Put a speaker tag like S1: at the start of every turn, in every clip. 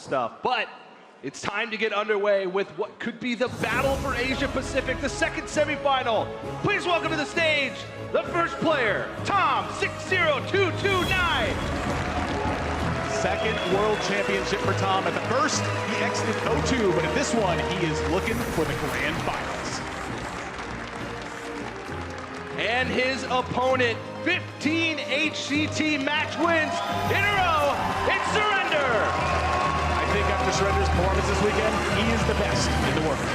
S1: stuff. But it's time to get underway with what could be the battle for Asia Pacific, the second semifinal. Please welcome to the stage the first player, tom60229.
S2: Second world championship for Tom. At the first, he exited 0-2, but at this one, he is looking for the grand finals.
S1: And his opponent, 15 HCT match wins in a row. It's Surrender.
S2: I think after Surrender's performance this weekend, he is the best in the world.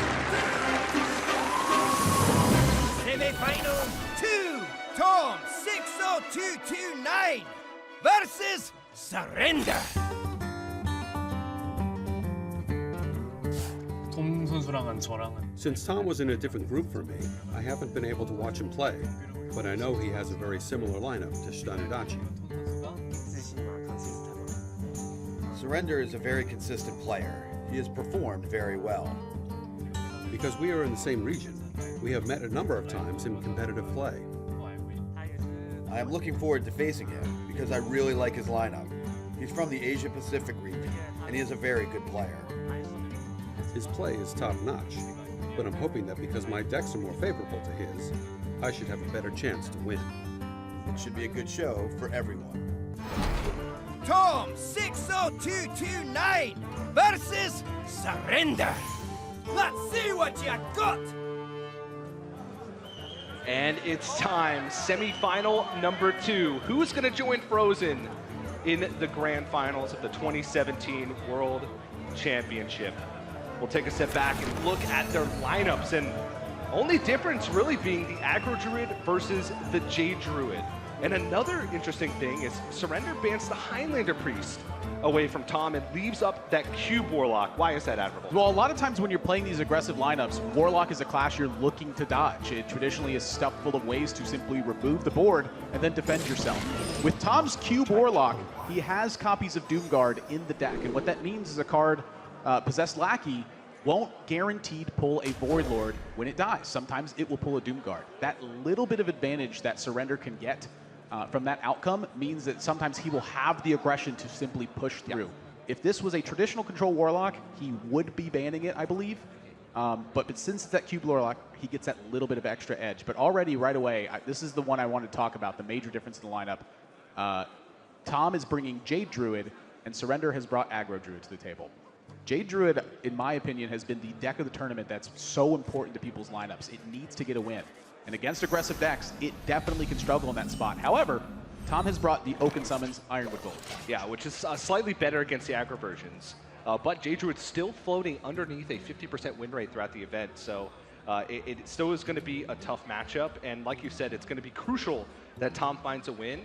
S3: Semifinals 2, tom60229 versus Surrender.
S4: 톰 선수랑은 저랑은
S5: Since Tom was in a different group from me, I haven't been able to watch him play, but I know he has a very similar lineup to Stanudachi.
S6: Surrender is a very consistent player. He has performed very well.
S5: Because we are in the same region, we have met a number of times in competitive play.
S6: I am looking forward to facing him because I really like his lineup. He's from the Asia Pacific region, and he is a very good player.
S5: His play is top-notch, but I'm hoping that because my decks are more favorable to his, I should have a better chance to win.
S6: It should be a good show for everyone.
S3: tom60229 versus Surrender. Let's see what you got.
S1: And it's time, semifinal number 2. Who's gonna join Frozen in the grand finals of the 2017 World Championship? We'll take a step back and look at their lineups, and only difference really being the Aggro Druid versus the Jade Druid. And another interesting thing is Surrender bans the Highlander Priest away from Tom and leaves up that Cube Warlock. Why is that admirable?
S2: Well, a lot of times when you're playing these aggressive lineups, Warlock is a class you're looking to dodge. It traditionally is stuffed full of ways to simply remove the board and then defend yourself. With Tom's Cube Warlock, he has copies of Doomguard in the deck, and what that means is a card, Possessed Lackey, won't guaranteed pull a Void Lord when it dies. Sometimes it will pull a Doomguard. That little bit of advantage that Surrender can get from that outcome means that sometimes he will have the aggression to simply push through. If this was a traditional control Warlock, he would be banning it, I believe. But since it's that Cube Warlock, he gets that little bit of extra edge. But already, right away, this is the one I want to talk about, the major difference in the lineup. Tom is bringing Jade Druid, and Surrender has brought Aggro Druid to the table. Jade Druid, in my opinion, has been the deck of the tournament that's so important to people's lineups. It needs to get a win. And against aggressive decks, it definitely can struggle in that spot. However, Tom has brought the Oaken Summons Ironwood Gold.
S1: Yeah, which is slightly better against the aggro versions. But Jade Druid's still floating underneath a 50% win rate throughout the event, so it still is going to be a tough matchup. And like you said, it's going to be crucial that Tom finds a win.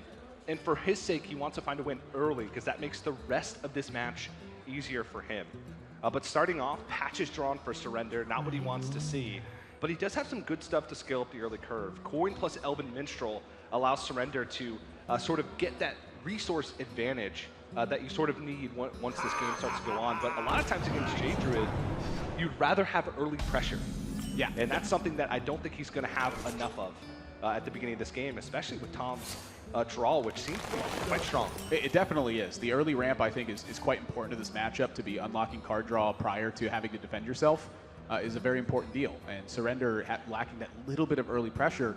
S1: And for his sake, he wants to find a win early because that makes the rest of this match easier for him. But starting off, patches drawn for Surrender, not what he wants to see. But he does have some good stuff to scale up the early curve. Coin plus Elven Minstrel allows Surrender to sort of get that resource advantage that you sort of need once this game starts to go on. But a lot of times against Jade Druid, you'd rather have early pressure.
S2: Yeah.
S1: And that's something that I don't think he's going to have enough of at the beginning of this game, especially with Tom's draw, which seems to be quite strong.
S2: It definitely is. The early ramp, I think, is quite important to this matchup. To be unlocking card draw prior to having to defend yourself is a very important deal. And Surrender, lacking that little bit of early pressure,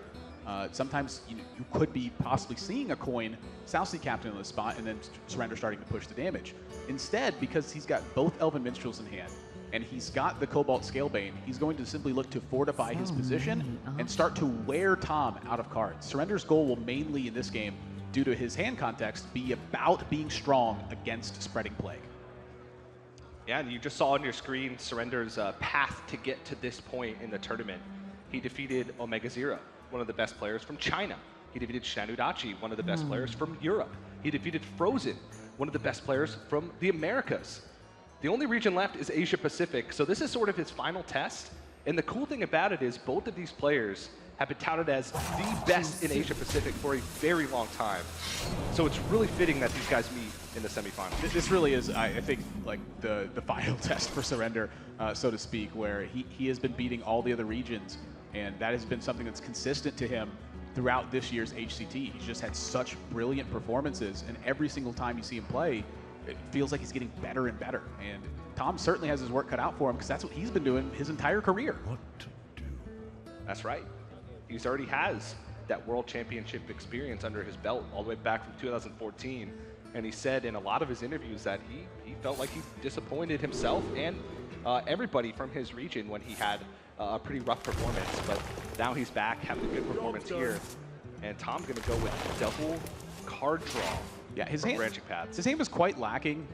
S2: sometimes you could be possibly seeing a coin South Sea Captain in the spot and then Surrender starting to push the damage. Instead, because he's got both Elven Minstrels in hand, and he's got the Cobalt Scalebane, he's going to simply look to fortify his position and start to wear Tom out of cards. Surrender's goal will mainly in this game, due to his hand context, be about being strong against Spreading Plague.
S1: Yeah, and you just saw on your screen Surrender's path to get to this point in the tournament. He defeated Omega Zero, one of the best players from China. He defeated Stanudachi, one of the best players from Europe. He defeated Frozen, one of the best players from the Americas. The only region left is Asia Pacific, so this is sort of his final test. And the cool thing about it is both of these players have been touted as the best in Asia Pacific for a very long time. So it's really fitting that these guys meet in the semifinals.
S2: This really is, I think, like the final test for Surrender, so to speak, where he has been beating all the other regions, and that has been something that's consistent to him throughout this year's HCT. He's just had such brilliant performances, and every single time you see him play, it feels like he's getting better and better. And Tom certainly has his work cut out for him because that's what he's been doing his entire career.
S1: That's right. He's already has that World Championship experience under his belt all the way back from 2014. And he said in a lot of his interviews that he felt like he disappointed himself and everybody from his region when he had a pretty rough performance. But now he's back, having a good performance here. And Tom's going to go with double card draw.
S2: Yeah, his
S1: branching paths.
S2: His hand was quite lacking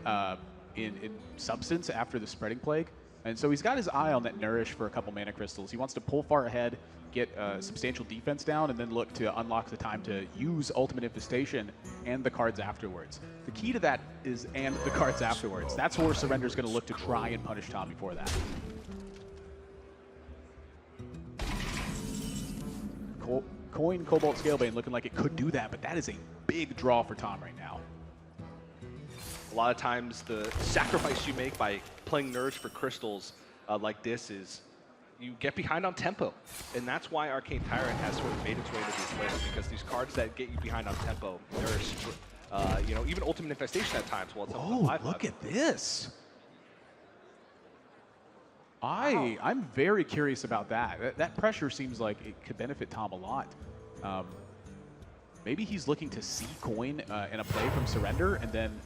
S2: in substance after the Spreading Plague. And so he's got his eye on that Nourish for a couple mana crystals. He wants to pull far ahead, get substantial defense down, and then look to unlock the time to use Ultimate Infestation and the cards afterwards. The key to that is and the cards afterwards. That's where Surrender's going to look to try and punish Tom before that. Coin Cobalt Scalebane looking like it could do that, but that is a big draw for Tom right now.
S1: A lot of times the sacrifice you make by playing Nourish for crystals like this is you get behind on tempo. And that's why Arcane Tyrant has sort of made its way into these lists, because these cards that get you behind on tempo, Nourish, you know, even Ultimate Infestation at times. Well, it's
S2: Oh, look at this. I'm very curious about that. That pressure seems like it could benefit Tom a lot. Maybe he's looking to see coin in a play from Surrender and then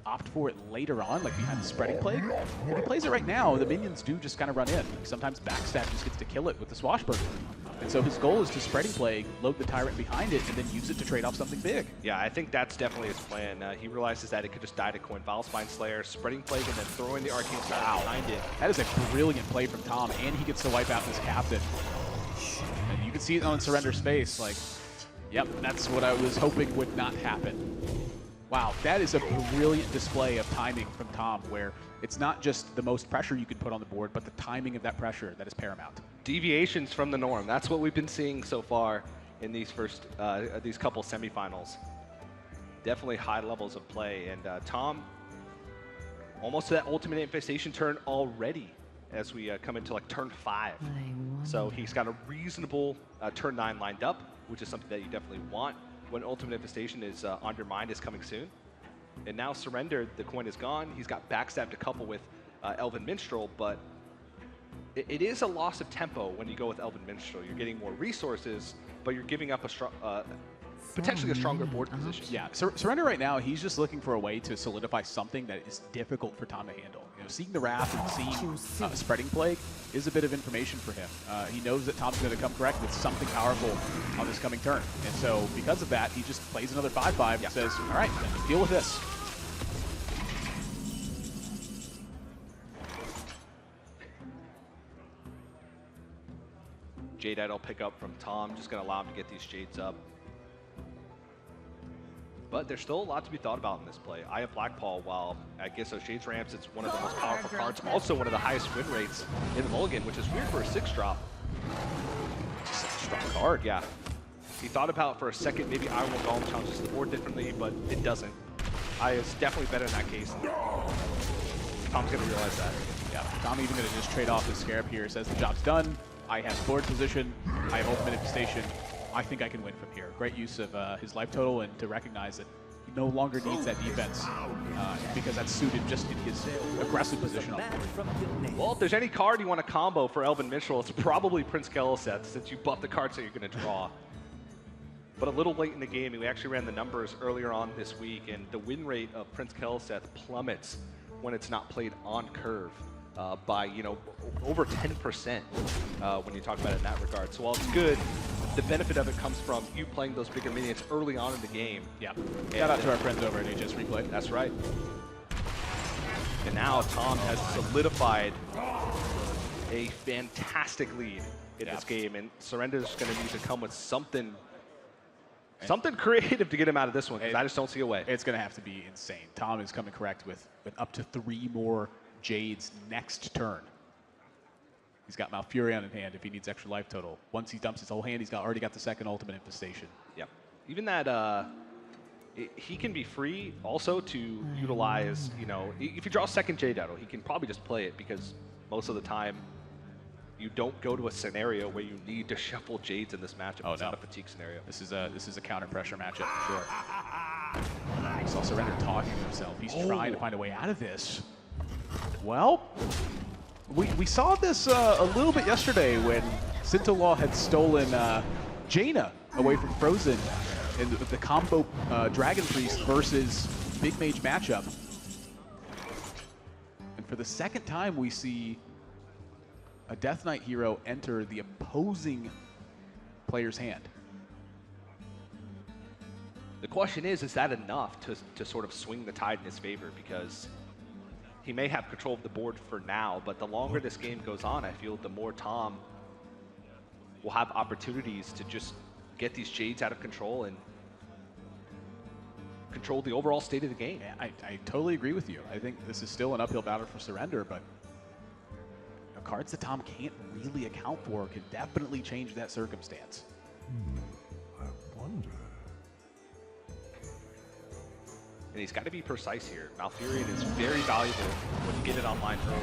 S2: opt for it later on, like behind the Spreading Plague. If he plays it right now, the minions do just kind of run in. Like sometimes Backstab just gets to kill it with the Swashbuckler. And so his goal is to Spreading Plague, load the Tyrant behind it, and then use it to trade off something big.
S1: Yeah, I think that's definitely his plan. He realizes that it could just die to coin Valspine Slayer, Spreading Plague, and then throwing the Arcane Tyrant behind it.
S2: That is a brilliant play from Tom, and he gets to wipe out this captain. And you can see it on Surrender's face, like, yep, that's what I was hoping would not happen. Wow, that is a brilliant display of timing from Tom, where it's not just the most pressure you can put on the board, but the timing of that pressure that is paramount.
S1: Deviations from the norm. That's what we've been seeing so far in these these couple semifinals. Definitely high levels of play, and Tom almost to that Ultimate Infestation turn already as we come into like turn 5. So he's got a reasonable turn 9 lined up, which is something that you definitely want when Ultimate Infestation is on your mind, is coming soon. And now Surrender, the coin is gone. He's got Backstab to couple with Elven Minstrel, but it is a loss of tempo when you go with Elven Minstrel. You're getting more resources, but you're giving up potentially a stronger board position.
S2: Yeah, Surrender right now, he's just looking for a way to solidify something that is difficult for Tom to handle. You know, seeing the Wrath and seeing Spreading Plague is a bit of information for him. He knows that Tom's going to come correct with something powerful on this coming turn. And so because of that, he just plays another 5/5 and says, all right, then deal with this.
S1: Jadeite will pick up from Tom, just going to allow him to get these Jades up. But there's still a lot to be thought about in this play. Eye of Blackpaw, while I guess those Shades ramps, it's one of the most powerful cards, also one of the highest win rates in the mulligan, which is weird for a 6-drop.
S2: Such a strong card.
S1: Yeah. He thought about for a second, maybe Iron Will Golem challenges the board differently, but it doesn't. Eye is definitely better in that case. Tom's going to realize that.
S2: Yeah, Tom even going to just trade off his Scarab here, says the job's done. I have board position, I have Ultimate Infestation. I think I can win from here. Great use of his life total, and to recognize that he no longer needs that defense because that's suited just in his aggressive position on the board.
S1: Well, if there's any card you want to combo for Elven Minstrel, it's probably Prince Keleseth, since you buff the cards that you're going to draw. But a little late in the game, we actually ran the numbers earlier on this week, and the win rate of Prince Keleseth plummets when it's not played on curve. By, you know, over 10% when you talk about it in that regard. So while it's good, the benefit of it comes from you playing those bigger minions early on in the game.
S2: Yeah. Shout out to our friends over at HS Replay.
S1: That's right. And now Tom has solidified a fantastic lead in this game, and Surrender's going to need to come with something creative to get him out of this one, because I just don't see a way.
S2: It's going to have to be insane. Tom is coming correct with up to 3 more Jades next turn. He's got Malfurion in hand if he needs extra life total. Once he dumps his whole hand, he's already got the second Ultimate Infestation.
S1: Yeah. Even that, he can be free also to utilize, you know, if you draw a second Jade Idol, he can probably just play it, because most of the time you don't go to a scenario where you need to shuffle Jades in this matchup.
S2: Oh,
S1: it's not a fatigue scenario.
S2: This is a counter pressure matchup for sure. We saw Surrender talking to himself. He's trying to find a way out of this. Well, we saw this a little bit yesterday when Sintolaw had stolen Jaina away from Frozen in the combo Dragon Priest versus Big Mage matchup. And for the second time, we see a Death Knight hero enter the opposing player's hand.
S1: The question is that enough to sort of swing the tide in his favor? Because he may have control of the board for now, but the longer this game goes on, I feel the more Tom will have opportunities to just get these Jades out of control and control the overall state of the game.
S2: Yeah, I totally agree with you. I think this is still an uphill battle for Surrender, but cards that Tom can't really account for can definitely change that circumstance.
S7: I wonder.
S1: And he's got to be precise here. Malfurion is very valuable when you get it online early,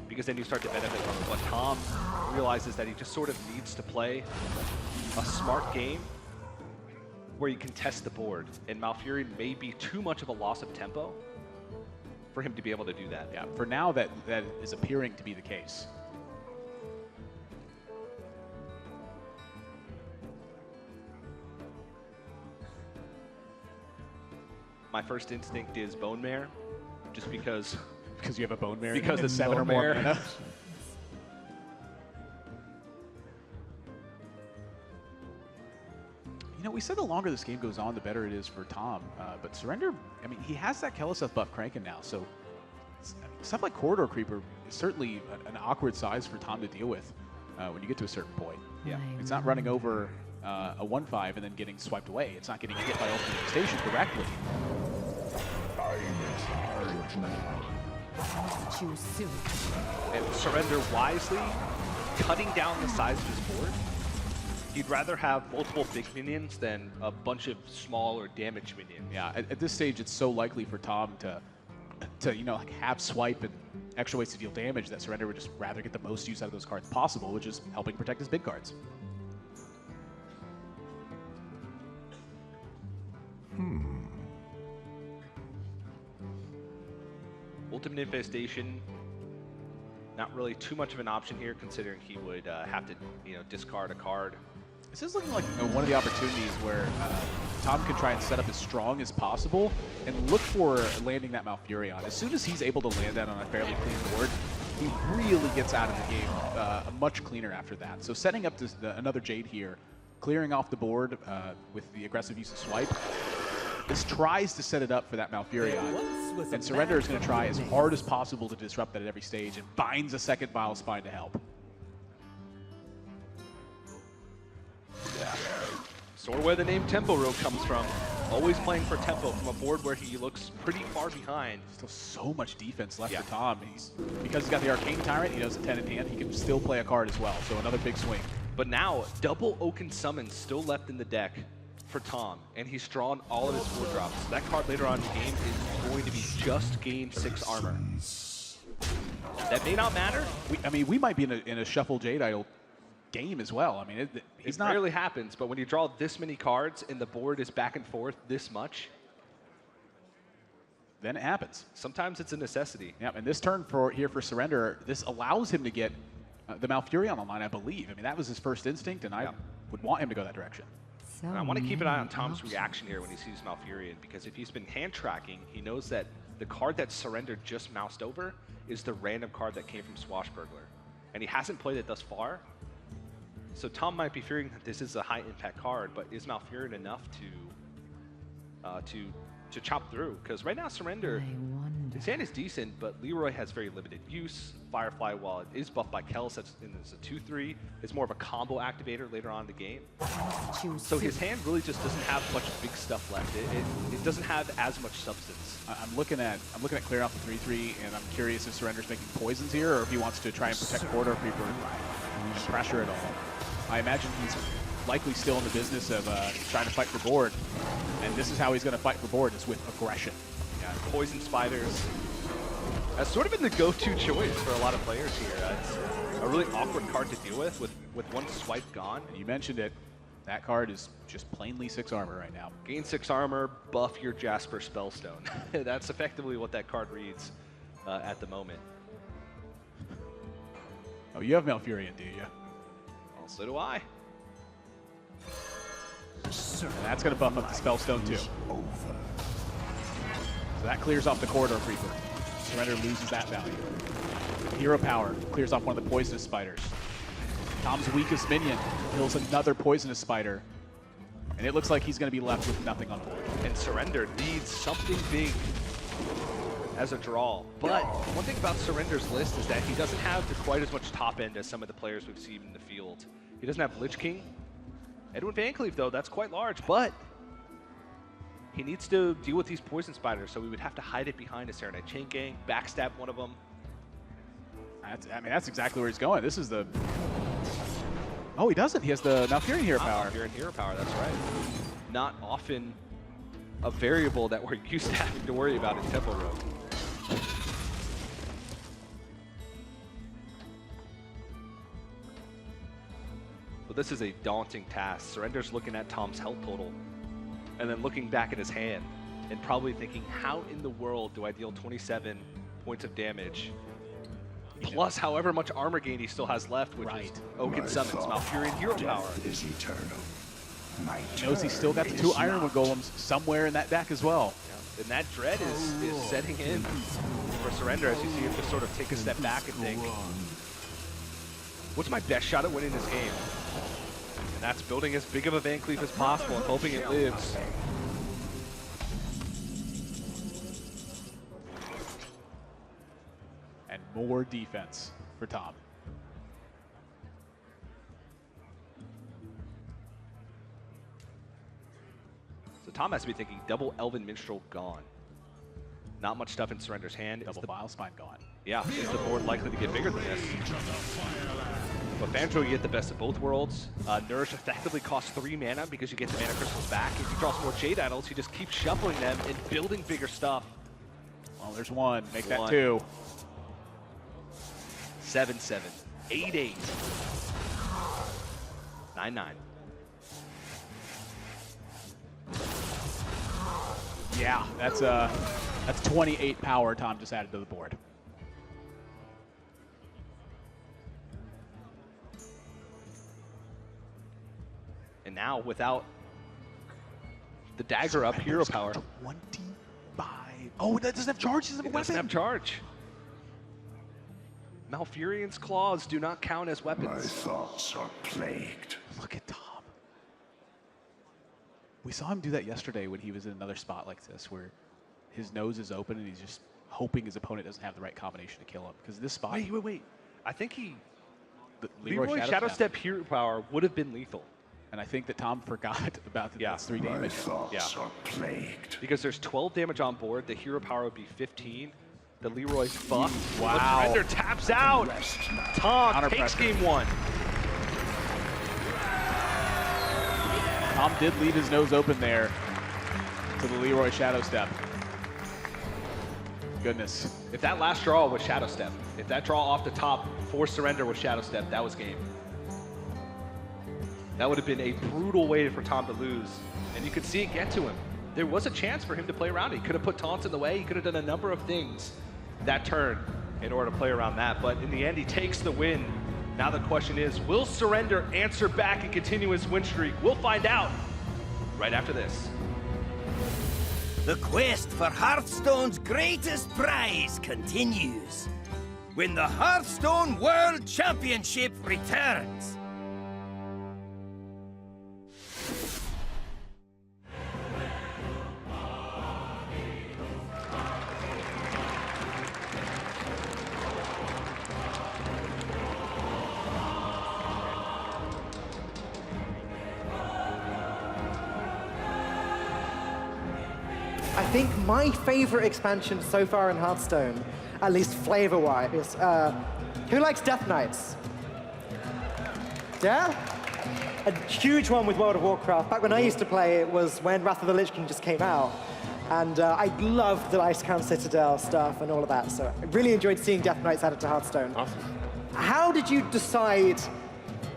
S1: because then you start to benefit from it. But Tom realizes that he just sort of needs to play a smart game where you can test the board, and Malfurion may be too much of a loss of tempo for him to be able to do that.
S2: Yeah, for now that is appearing to be the case.
S1: My first instinct is Bone Mare, just because
S2: you have a Bone Mare.
S1: Because
S2: and
S1: it's
S2: 7 or
S1: Bone
S2: more
S1: Mare.
S2: mana. You know, we said the longer this game goes on, the better it is for Tom. But Surrender, I mean, he has that Keleseth buff cranking now, so stuff like Corridor Creeper is certainly an awkward size for Tom to deal with when you get to a certain point.
S1: Yeah.
S2: It's not running over a 1/5 and then getting swiped away. It's not getting hit by Ultimate Station directly.
S8: Choose soon.
S1: and Surrender wisely cutting down the size of his board. He'd rather have multiple big minions than a bunch of small or damaged minions.
S2: Yeah, at this stage, it's so likely for Tom to you know, like have swipe and extra ways to deal damage that Surrender would just rather get the most use out of those cards possible, which is helping protect his big cards.
S1: Ultimate Infestation, not really too much of an option here, considering he would have to, you know, discard a card.
S2: This is looking like one of the opportunities where Tom can try and set up as strong as possible and look for landing that Malfurion. As soon as he's able to land that on a fairly clean board, he really gets out of the game much cleaner after that. So setting up this, another Jade here, clearing off the board with the aggressive use of swipe, this tries to set it up for that Malfurion. And Surrender is going to try as hard as possible to disrupt that at every stage and binds a second Vile Spine to help.
S1: Sort of where the name Tempo Rogue comes from. Always playing for tempo from a board where he looks pretty far behind.
S2: Still so much defense left for Tom. Because he's got the Arcane Tyrant, he knows the 10 in hand, he can still play a card as well. So another big swing.
S1: But now, double Oaken Summons still left in the deck for Tom, and he's drawn all of his 4-drops. So that card later on in the game is going to be just gain 6 armor. That may not matter.
S2: We might be in a Shuffle Jade Idol game as well. I mean,
S1: It rarely happens, but when you draw this many cards and the board is back and forth this much,
S2: then it happens.
S1: Sometimes it's a necessity.
S2: Yeah, and this turn here for Surrender, this allows him to get the Malfurion online, I believe. I mean, that was his first instinct, and I would want him to go that direction.
S8: So
S1: And I want to keep an eye on Tom's reaction here when he sees Malfurion, because if he's been hand tracking, he knows that the card that Surrender just moused over is the random card that came from Swashbuckler. And he hasn't played it thus far. So Tom might be fearing that this is a high impact card, but is Malfurion enough to chop through? Because right now Surrender, his hand is decent, but Leroy has very limited use. Firefly, while it is buffed by Keleseth and is a 2/3, is more of a combo activator later on in the game. So his hand really just doesn't have much big stuff left. It doesn't have as much substance.
S2: I'm looking at clearing off the 3/3, and I'm curious if Surrender's making poisons here, or if he wants to try and protect Corridor Creeper and pressure it all. I imagine he's likely still in the business of trying to fight for board, and this is how he's going to fight for board, is with aggression.
S1: Yeah, poison spiders. That's sort of been the go-to choice for a lot of players here. It's a really awkward card to deal with one swipe gone.
S2: And you mentioned it. That card is just plainly 6 armor right now.
S1: Gain 6 armor, buff your Jasper Spellstone. That's effectively what that card reads at the moment.
S2: Oh, you have Malfurion, do you?
S1: Well, so do I.
S2: And that's going to buff up the Spellstone too. So that clears off the Corridor Creeper. Surrender loses that value. Hero Power clears off one of the Poisonous Spiders. Tom's weakest minion kills another Poisonous Spider. And it looks like he's going to be left with nothing on board.
S1: And Surrender needs something big as a draw. But one thing about Surrender's list is that he doesn't have quite as much top end as some of the players we've seen in the field. He doesn't have Lich King. Edwin Van Cleef, though, that's quite large, but he needs to deal with these Poison Spiders, so we would have to hide it behind a Serenite Chain Gang, backstab one of them.
S2: That's exactly where he's going. This is the... Oh, he doesn't. He has the Malfurion Hero Power.
S1: Malfurion Hero Power, that's right. Not often a variable that we're used to having to worry about in Temple Road. But this is a daunting task. Surrender's looking at Tom's health total and then looking back at his hand and probably thinking, how in the world do I deal 27 points of damage plus however much armor gain he still has left, which is Oaken Summons, Malfurion Hero Power.
S7: Is eternal.
S2: He knows he's still got the 2 Ironwood Golems somewhere in that deck as well.
S1: Yeah. And that dread is setting in for Surrender as you see him just sort of take a step back and think, what's my best shot at winning this game? And that's building as big of a Van Cleef as possible and hoping it lives.
S2: And more defense for Tom.
S1: So Tom has to be thinking double Elven Minstrel gone. Not much stuff in Surrender's hand.
S2: Double Vile Spine gone.
S1: Yeah, is the board likely to get bigger than this? But Fandro, you get the best of both worlds. Nourish effectively costs 3 mana because you get the mana crystals back. If you draw some more Jade Idols, you just keep shuffling them and building bigger stuff.
S2: Well, there's 1. Make that 2.
S1: 7-7, 8-8, 9-9.
S2: Yeah, that's 28 power Tom just added to the board.
S1: And now, without the dagger up, hero power.
S2: 25. Oh, that doesn't have charge.
S1: It doesn't have charge. Malfurion's claws do not count as weapons.
S7: My thoughts are plagued.
S2: Look at Tom. We saw him do that yesterday when he was in another spot like this, where his nose is open and he's just hoping his opponent doesn't have the right combination to kill him. Because this spot...
S1: Wait. I think
S2: Leroy
S1: Shadowstep hero power would have been lethal.
S2: And I think that Tom forgot about that's 3
S7: My
S2: damage.
S7: thoughts are plagued.
S1: Because there's 12 damage on board, the hero power would be 15. The Leroy's fucked.
S2: Wow.
S1: Surrender taps out. Tom takes game 1.
S2: Tom did leave his nose open there to the Leroy Shadowstep. Goodness.
S1: If that last draw was Shadowstep, if that draw off the top for Surrender was Shadowstep, that was game. That would have been a brutal way for Tom to lose. And you could see it get to him. There was a chance for him to play around it. He could have put taunts in the way. He could have done a number of things that turn in order to play around that. But in the end, he takes the win. Now the question is, will Surrender answer back and continue his win streak? We'll find out right after this.
S3: The quest for Hearthstone's greatest prize continues when the Hearthstone World Championship returns.
S8: I think my favorite expansion so far in Hearthstone, at least flavor-wise, is who likes Death Knights? Yeah? A huge one with World of Warcraft. Back when I used to play, it was when Wrath of the Lich King just came out. And I loved the Ice Crown Citadel stuff and all of that. So I really enjoyed seeing Death Knights added to Hearthstone.
S9: Awesome.
S8: How did you decide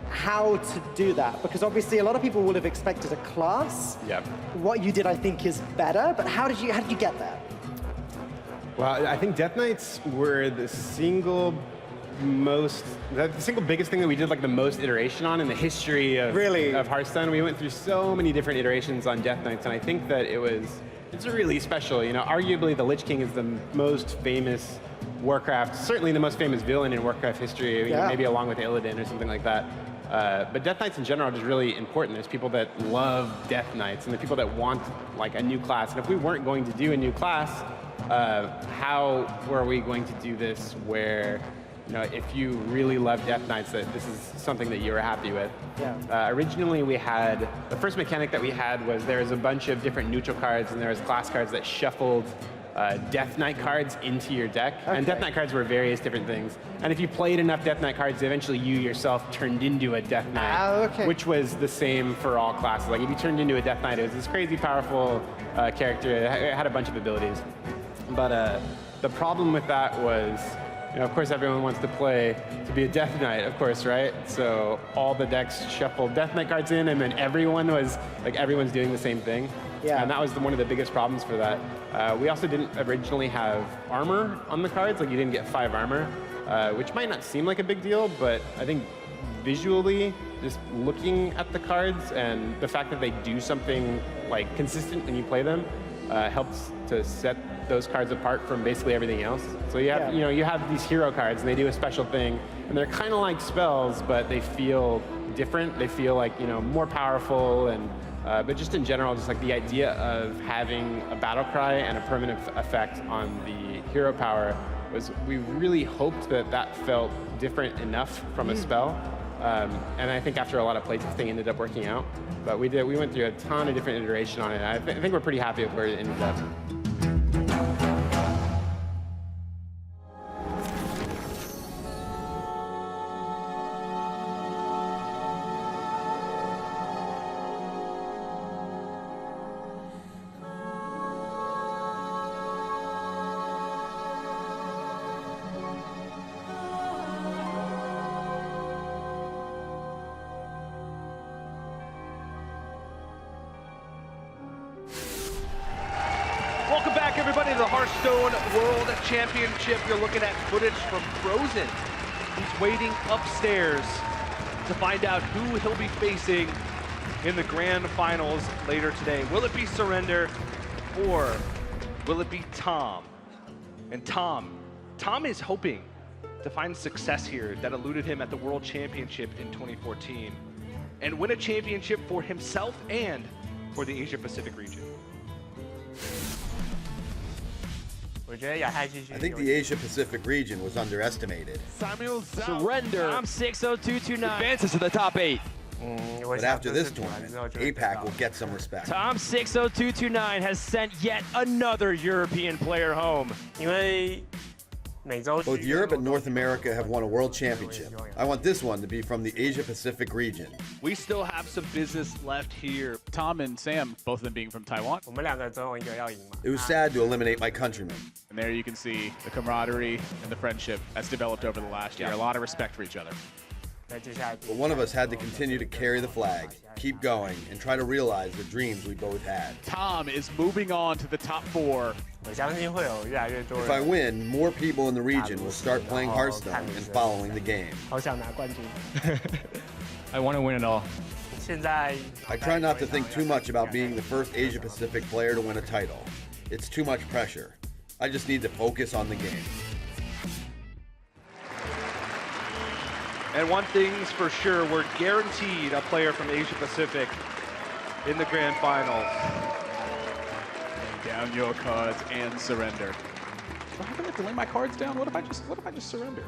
S8: how to do that? Because obviously a lot of people would have expected a class.
S9: Yep.
S8: What you did, I think, is better. But how did you get there?
S9: Well, I think Death Knights were the single biggest thing that we did like the most iteration on in the history of Hearthstone. We went through so many different iterations on Death Knights, and I think that it's really special. You know, arguably the Lich King is the most famous Warcraft, certainly the most famous villain in Warcraft history, maybe along with Illidan or something like that. But Death Knights in general are just really important. There's people that love Death Knights and the people that want like a new class. And if we weren't going to do a new class, how were we going to do this where, you know, if you really love Death Knights, that this is something that you were happy with?
S8: Yeah.
S9: Originally we had, the first mechanic that we had was there was a bunch of different neutral cards and there was class cards that shuffled Death Knight cards into your deck. Okay. And Death Knight cards were various different things. And if you played enough Death Knight cards, eventually you yourself turned into a Death Knight, which was the same for all classes. Like if you turned into a Death Knight, it was this crazy powerful character. It had a bunch of abilities. But the problem with that was, you know, of course everyone wants to play to be a Death Knight, of course, right? So all the decks shuffled Death Knight cards in, and then everyone's doing the same thing.
S8: Yeah.
S9: And that was one of the biggest problems for that. We also didn't originally have armor on the cards, like you didn't get 5 armor, which might not seem like a big deal, but I think visually, just looking at the cards and the fact that they do something like consistent when you play them helps to set those cards apart from basically everything else. So you have, you have these hero cards and they do a special thing, and they're kind of like spells, but they feel different. They feel like, more powerful, and but just in general, just like the idea of having a battle cry and a permanent effect on the hero power was, we really hoped that that felt different enough from a spell. And I think after a lot of playtesting, ended up working out. But we went through a ton of different iteration on it. I think we're pretty happy with where it ended up.
S1: Welcome back, everybody, to the Hearthstone World Championship. You're looking at footage from Frozen. He's waiting upstairs to find out who he'll be facing in the grand finals later today. Will it be Surrender, or will it be Tom? And Tom is hoping to find success here that eluded him at the World Championship in 2014 and win a championship for himself and for the Asia Pacific region.
S6: I think the Asia Pacific region was underestimated.
S10: Surrender. Tom60229 advances to the top 8.
S6: But after this tournament, APAC will get some respect.
S10: Tom60229 has sent yet another European player home.
S6: Both Europe and North America have won a world championship. I want this one to be from the Asia Pacific region.
S1: We still have some business left here.
S2: Tom and Sam, both of them being from Taiwan.
S6: It was sad to eliminate my countrymen.
S2: And there you can see the camaraderie and the friendship that's developed over the last year. A lot of respect for each other.
S6: But one of us had to continue to carry the flag, keep going, and try to realize the dreams we both had.
S2: Tom is moving on to the top 4.
S6: If I win, more people in the region will start playing Hearthstone and following the game.
S4: I want to win it all.
S6: I try not to think too much about being the first Asia Pacific player to win a title. It's too much pressure. I just need to focus on the game.
S1: And one thing's for sure, we're guaranteed a player from Asia Pacific in the grand finals.
S2: Down your cards and surrender. Do I have to lay my cards down? What if I just surrender?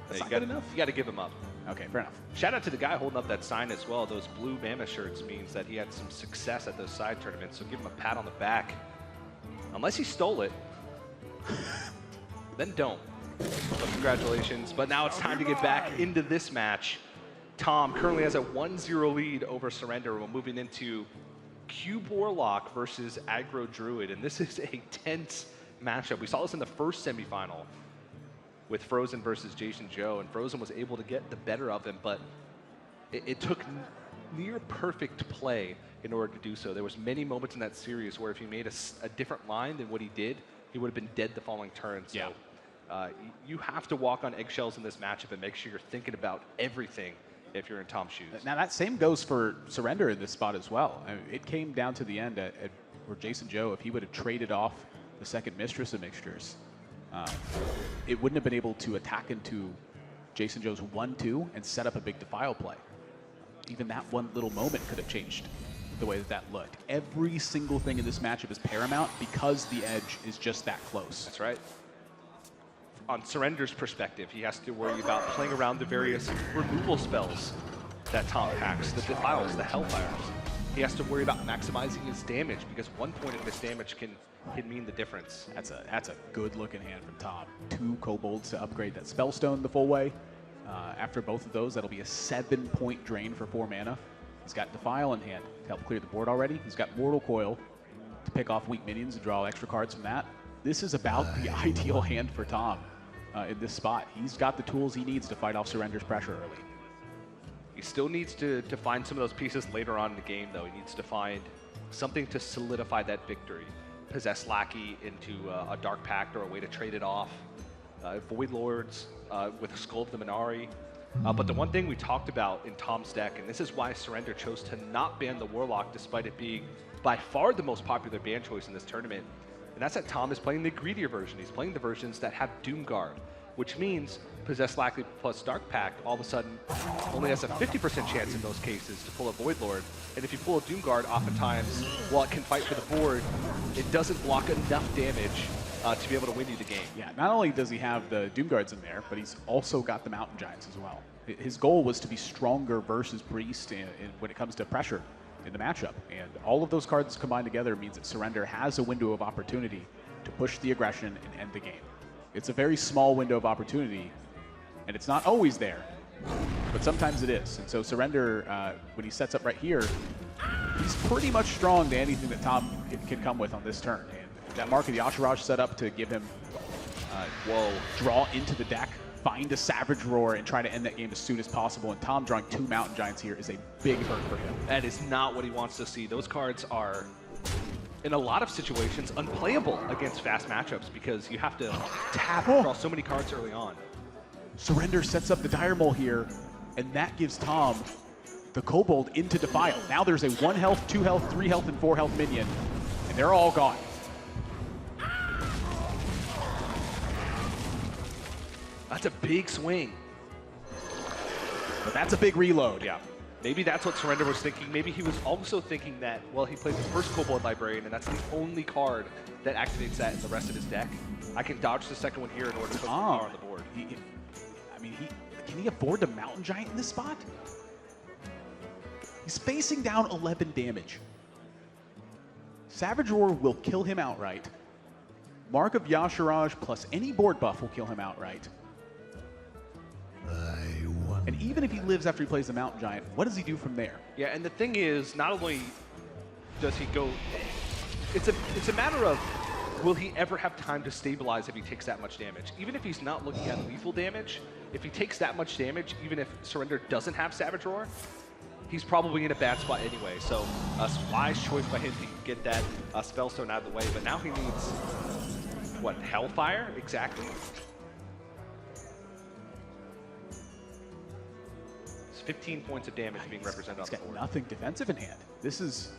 S2: That's not good enough.
S1: You got to give him up.
S2: Okay, fair enough.
S1: Shout out to the guy holding up that sign as well. Those blue Mammoth shirts means that he had some success at those side tournaments, so give him a pat on the back. Unless he stole it, then don't. But congratulations. But now it's time to get back into this match. Tom currently has a 1-0 lead over Surrender. We're moving into Cube Warlock versus Aggro Druid, and this is a tense matchup. We saw this in the first semifinal with Frozen versus Jason Joe, and Frozen was able to get the better of him, but it took near perfect play in order to do so. There was many moments in that series where if he made a different line than what he did, he would have been dead the following turn. So you have to walk on eggshells in this matchup and make sure you're thinking about everything if you're in Tom's shoes.
S2: Now that same goes for Surrender in this spot as well. I mean, it came down to the end where Jason Joe, if he would have traded off the second Mistress of Mixtures, it wouldn't have been able to attack into Jason Joe's 1-2 and set up a big Defile play. Even that one little moment could have changed the way that looked. Every single thing in this matchup is paramount because the edge is just that close.
S1: That's right. On Surrender's perspective, he has to worry about playing around the various removal spells that Tom packs, the Defiles, the Hellfires. He has to worry about maximizing his damage because 1 point of misdamage can mean the difference.
S2: That's a good looking hand from Tom. 2 kobolds to upgrade that Spellstone the full way. After both of those, that'll be a 7-point drain for 4 mana. He's got Defile in hand to help clear the board already. He's got Mortal Coil to pick off weak minions and draw extra cards from that. This is about the ideal hand for Tom in this spot. He's got the tools he needs to fight off Surrender's pressure early.
S1: He still needs to find some of those pieces later on in the game, though. He needs to find something to solidify that victory. Possess Lackey into a Dark Pact or a way to trade it off. Void Lords with Skull of the Minari. But the one thing we talked about in Tom's deck, and this is why Surrender chose to not ban the Warlock despite it being by far the most popular ban choice in this tournament, and that's that Tom is playing the greedier version. He's playing the versions that have Doomguard, which means Possess Lackey plus Dark Pact all of a sudden only has a 50% chance in those cases to pull a Void Lord. And if you pull a Doomguard, oftentimes, while it can fight for the board, it doesn't block enough damage to be able to win you the game.
S2: Yeah, not only does he have the Doomguards in there, but he's also got the Mountain Giants as well. His goal was to be stronger versus Priest when it comes to pressure in the matchup. And all of those cards combined together means that Surrender has a window of opportunity to push the aggression and end the game. It's a very small window of opportunity, and it's not always there, but sometimes it is. And so Surrender, when he sets up right here, he's pretty much strong to anything that Tom can come with on this turn. And that Mark of the Asheraj set up to give him draw into the deck, find a Savage Roar, and try to end that game as soon as possible. And Tom drawing 2 Mountain Giants here is a big hurt for him.
S1: That is not what he wants to see. Those cards are, in a lot of situations, unplayable against fast matchups because you have to tap and draw so many cards early on.
S2: Surrender sets up the Dire Mole here, and that gives Tom the Kobold into Defile. Now there's a 1 health, 2 health, 3 health, and 4 health minion, and they're all gone.
S1: That's a big swing.
S2: But that's a big reload.
S1: Yeah. Maybe that's what Surrender was thinking. Maybe he was also thinking that, well, he plays the first Kobold Librarian, and that's the only card that activates that in the rest of his deck. I can dodge the second one here in order to put power on the board.
S2: Can he afford to Mountain Giant in this spot? He's facing down 11 damage. Savage Roar will kill him outright. Mark of Yasharaj plus any board buff will kill him outright. And even if he lives after he plays the Mountain Giant, what does he do from there?
S1: Yeah, and the thing is, not only does he go, it's a matter of, will he ever have time to stabilize if he takes that much damage? Even if he's not looking at lethal damage, if he takes that much damage, even if Surrender doesn't have Savage Roar, he's probably in a bad spot anyway. So a wise choice by him to get that Spellstone out of the way. But now he needs, what, Hellfire? Exactly. 15 points of damage being represented on the board.
S2: He's got nothing defensive in hand. This is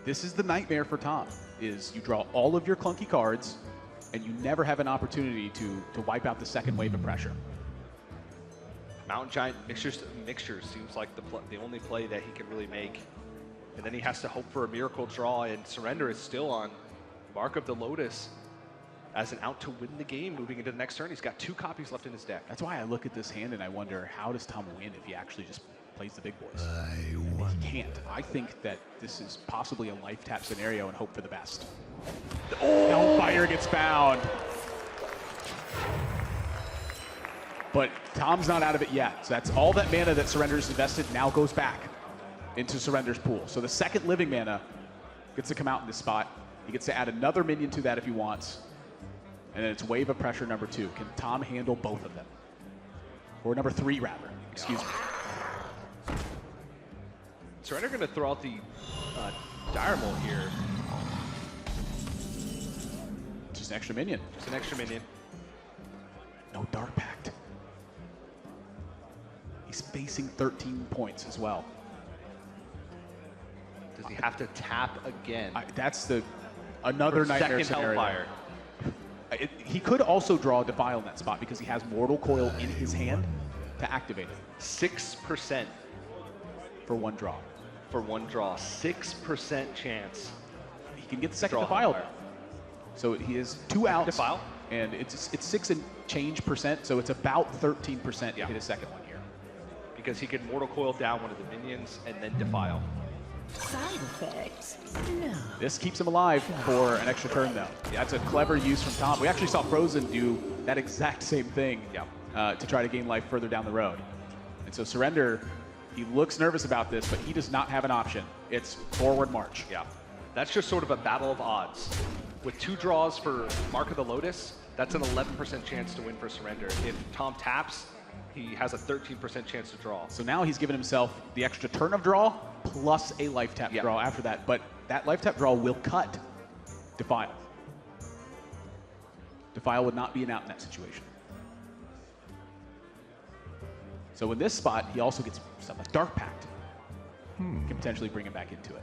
S2: the nightmare for Tom, is you draw all of your clunky cards, and you never have an opportunity to wipe out the second wave of pressure.
S1: Mountain Giant mixtures seems like the only play that he can really make. And then he has to hope for a miracle draw, and Surrender is still on Mark of the Lotus as an out to win the game moving into the next turn. He's got 2 copies left in his deck.
S2: That's why I look at this hand and I wonder, how does Tom win if he actually just plays the big boys? He can't. I think that this is possibly a life tap scenario and hope for the best. Oh! Hellfire gets found. But Tom's not out of it yet. So that's all that mana that Surrender's invested now goes back. into Surrender's pool. So the second living mana gets to come out in this spot. He gets to add another minion to that if he wants. And then it's Wave of Pressure number 2. Can Tom handle both of them? Or number 3, rather. Excuse me.
S1: Surrender going to throw out the Dire Maul here.
S2: Just an extra minion.
S1: Just an extra minion.
S2: No Dark Pact. He's facing 13 points as well.
S1: Does he have to tap again?
S2: That's another nightmare scenario.
S1: Hellfire.
S2: He could also draw a Defile in that spot because he has Mortal Coil in his hand to activate it.
S1: 6%
S2: for one draw.
S1: For one draw. 6% chance.
S2: He can get the second Defile. So he has 2 outs.
S1: Defile.
S2: And it's 6 and change percent, so it's about 13% to hit a second one here.
S1: Because he could Mortal Coil down one of the minions and then Defile.
S11: Side effects? No.
S2: This keeps him alive for an extra turn, though. Yeah, that's a clever use from Tom. We actually saw Frozen do that exact same thing to try to gain life further down the road. And so Surrender, he looks nervous about this, but he does not have an option. It's forward march.
S1: Yeah, that's just sort of a battle of odds. With 2 draws for Mark of the Lotus, that's an 11% chance to win for Surrender. If Tom taps, he has a 13% chance to draw.
S2: So now he's given himself the extra turn of draw plus a life tap draw after that. But that life tap draw will cut Defile. Defile would not be an out in that situation. So in this spot, he also gets stuff like Dark Pact. Can potentially bring him back into it.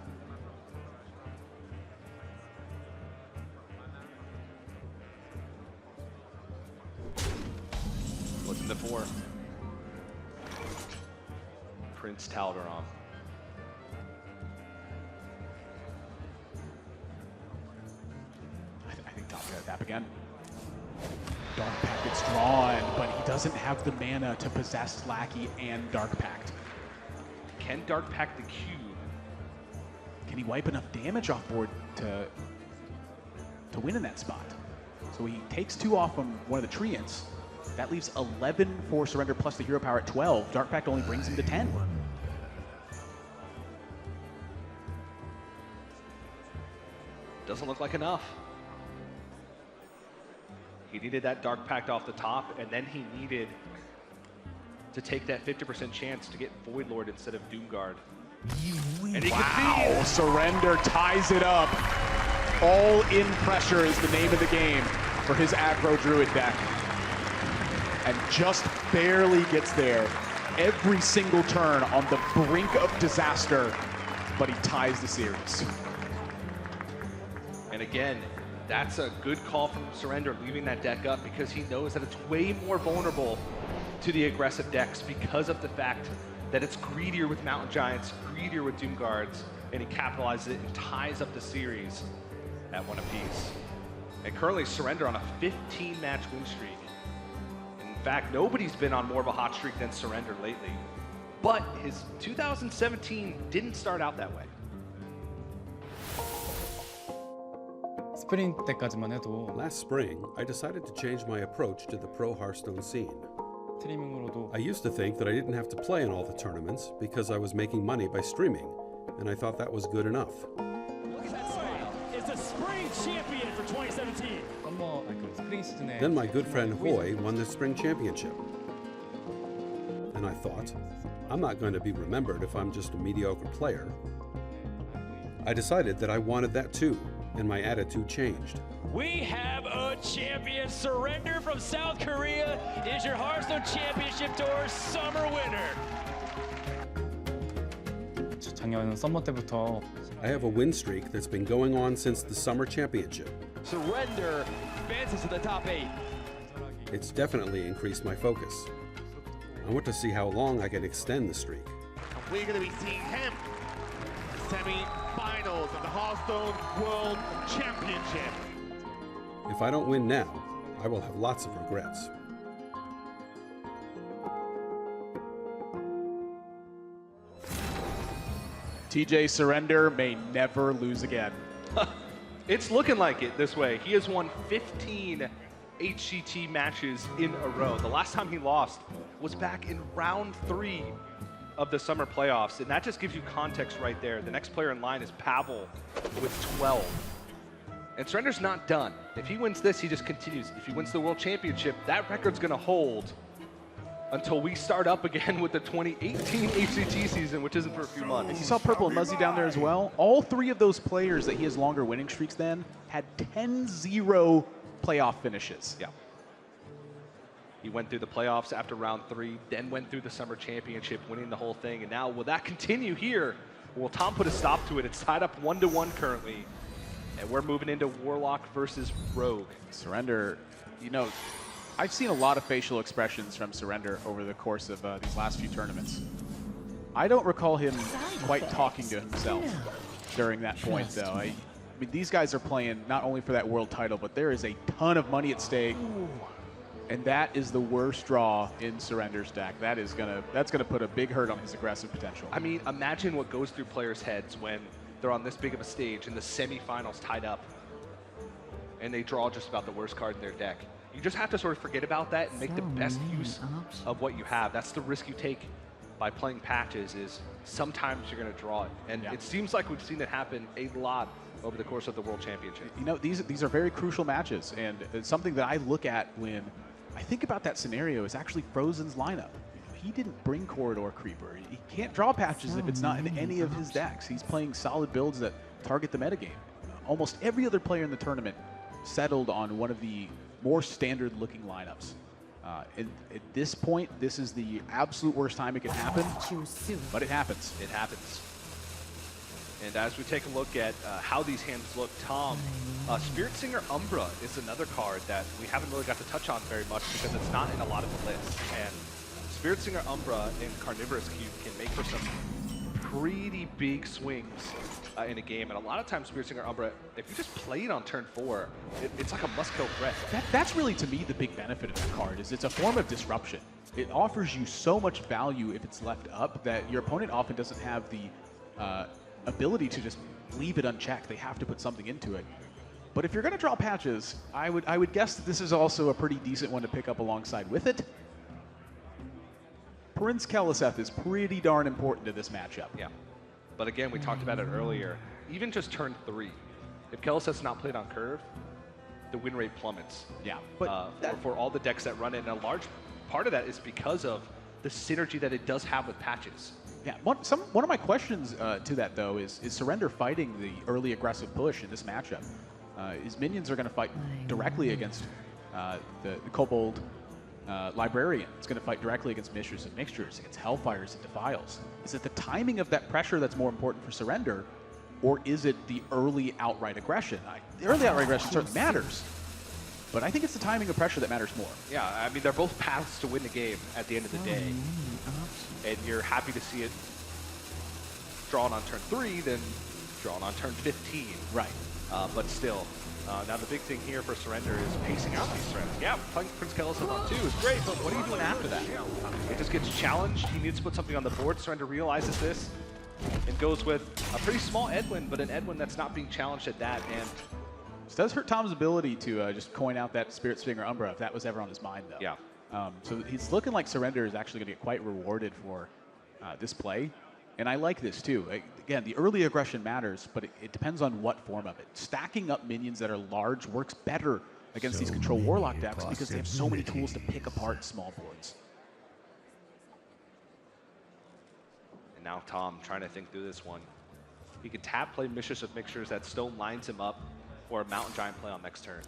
S1: What's in the 4? Prince Taldaron.
S2: I think Tom's gonna tap again. Dark Pact gets drawn, but he doesn't have the mana to possess Lackey and Dark Pact.
S1: Can Dark Pact the cube?
S2: Can he wipe enough damage off board to win in that spot? So he takes 2 off from one of the Treants. That leaves 11 for Surrender plus the hero power at 12. Dark Pact only brings him to 10.
S1: Doesn't look like enough. He needed that Dark Pact off the top, and then he needed to take that 50% chance to get Void Lord instead of Doomguard. And he
S2: Surrender ties it up. All in pressure is the name of the game for his aggro druid deck. And just barely gets there. Every single turn on the brink of disaster, but he ties the series.
S1: And again, that's a good call from Surrender, leaving that deck up because he knows that it's way more vulnerable to the aggressive decks because of the fact that it's greedier with Mountain Giants, greedier with Doom Guards, and he capitalizes it and ties up the series at 1 apiece. And currently Surrender on a 15-match win streak. In fact, nobody's been on more of a hot streak than Surrender lately. But his 2017 didn't start out that way.
S4: 스프링 때까지만 해도
S5: Last spring, I decided to change my approach to the pro Hearthstone scene.
S4: 스트리밍으로도
S5: I used to think that I didn't have to play in all the tournaments because I was making money by streaming, and I thought that was good enough.
S11: Look at that smile. It's a spring champion for 2017.
S4: 썸머 스프링 시즌에
S5: Then my good friend Hoy won the spring championship. And I thought, I'm not going to be remembered if I'm just a mediocre player. I decided that I wanted that too, and my attitude changed.
S10: We have a champion. Surrender from South Korea is your Hearthstone Championship Tour summer winner.
S4: 작년 썸머 때부터
S5: I have a win streak that's been going on since the summer championship.
S10: Surrender advances to the top 8.
S5: It's definitely increased my focus. I want to see how long I can extend the streak.
S12: We're going to be seeing him semi-finals of the Hearthstone World Championship.
S5: If I don't win now, I will have lots of regrets.
S2: TJ Surrender may never lose again.
S1: It's looking like it this way. He has won 15 HCT matches in a row. The last time he lost was back in round 3 of the summer playoffs, and that just gives you context right there. The next player in line is Pavel with 12. And Surrender's not done. If he wins this, he just continues. If he wins the World Championship, that record's going to hold until we start up again with the 2018 HCT season, which isn't for a few months.
S2: You saw Purple and Muzzy down there as well. All three of those players that he has longer winning streaks than had 10-0 playoff finishes.
S1: Yeah. He went through the playoffs after round 3, then went through the summer championship, winning the whole thing. And now, will that continue here? Will Tom put a stop to it? It's tied up 1-1 currently. And we're moving into Warlock versus Rogue.
S2: Surrender, you know, I've seen a lot of facial expressions from Surrender over the course of these last few tournaments. I don't recall him quite talking to himself during that point, though. I mean, these guys are playing not only for that world title, but there is a ton of money at stake. And that is the worst draw in Surrender's deck. That's gonna put a big hurt on his aggressive potential.
S1: I mean, imagine what goes through players' heads when they're on this big of a stage in the semifinals tied up, and they draw just about the worst card in their deck. You just have to sort of forget about that and make the best use of what you have. That's the risk you take by playing patches, is sometimes you're going to draw it. And it seems like we've seen it happen a lot over the course of the World Championship.
S2: You know, these are very crucial matches, and it's something that I look at when I think about that scenario is actually Frozen's lineup. He didn't bring Corridor Creeper. He can't draw patches if it's not in any of his decks. He's playing solid builds that target the metagame. Almost every other player in the tournament settled on one of the more standard-looking lineups. At this point, this is the absolute worst time it can happen, but it happens.
S1: It happens. And as we take a look at how these hands look, Tom, Spirit Singer Umbra is another card that we haven't really got to touch on very much because it's not in a lot of the lists. And Spirit Singer Umbra in Carnivorous Cube can make for some pretty big swings in a game. And a lot of times Spirit Singer Umbra, if you just play it on turn 4, it's like a must-kill threat.
S2: That's really, to me, the big benefit of that card is it's a form of disruption. It offers you so much value if it's left up that your opponent often doesn't have the ability to just leave it unchecked. They have to put something into it. But if you're going to draw patches, I would guess that this is also a pretty decent one to pick up alongside with it. Prince Keliseth is pretty darn important to this matchup.
S1: Yeah. But again, we talked about it earlier. Even just turn 3, if Keliseth's not played on curve, the win rate plummets.
S2: Yeah. But
S1: for all the decks that run it, and a large part of that is because of the synergy that it does have with patches.
S2: Yeah, one of my questions to that, though, is Surrender fighting the early aggressive push in this matchup? His minions are going to fight directly against the Kobold Librarian. It's going to fight directly against Mistress of Mixtures, against Hellfires and Defiles. Is it the timing of that pressure that's more important for Surrender, or is it the early outright aggression? The early outright aggression certainly matters, but I think it's the timing of pressure that matters more.
S1: Yeah, I mean, they're both paths to win the game at the end of the day. And you're happy to see it drawn on turn 3 than drawn on turn 15.
S2: Right.
S1: But still, now the big thing here for Surrender is pacing out these threats. Yeah, playing Prince Keliseth on 2 is great, but what are you doing after that? It just gets challenged. He needs to put something on the board. Surrender realizes this and goes with a pretty small Edwin, but an Edwin that's not being challenged at that. And
S2: this does hurt Tom's ability to just coin out that Spirit Singer Umbra if that was ever on his mind, though.
S1: Yeah.
S2: So he's looking like Surrender is actually going to get quite rewarded for this play. And I like this, too. Again, the early aggression matters, but it depends on what form of it. Stacking up minions that are large works better against these Control Warlock decks because they have so many tools to pick apart small boards.
S1: And now Tom trying to think through this one. He could tap play Mistress of Mixtures that still lines him up for a Mountain Giant play on next turn.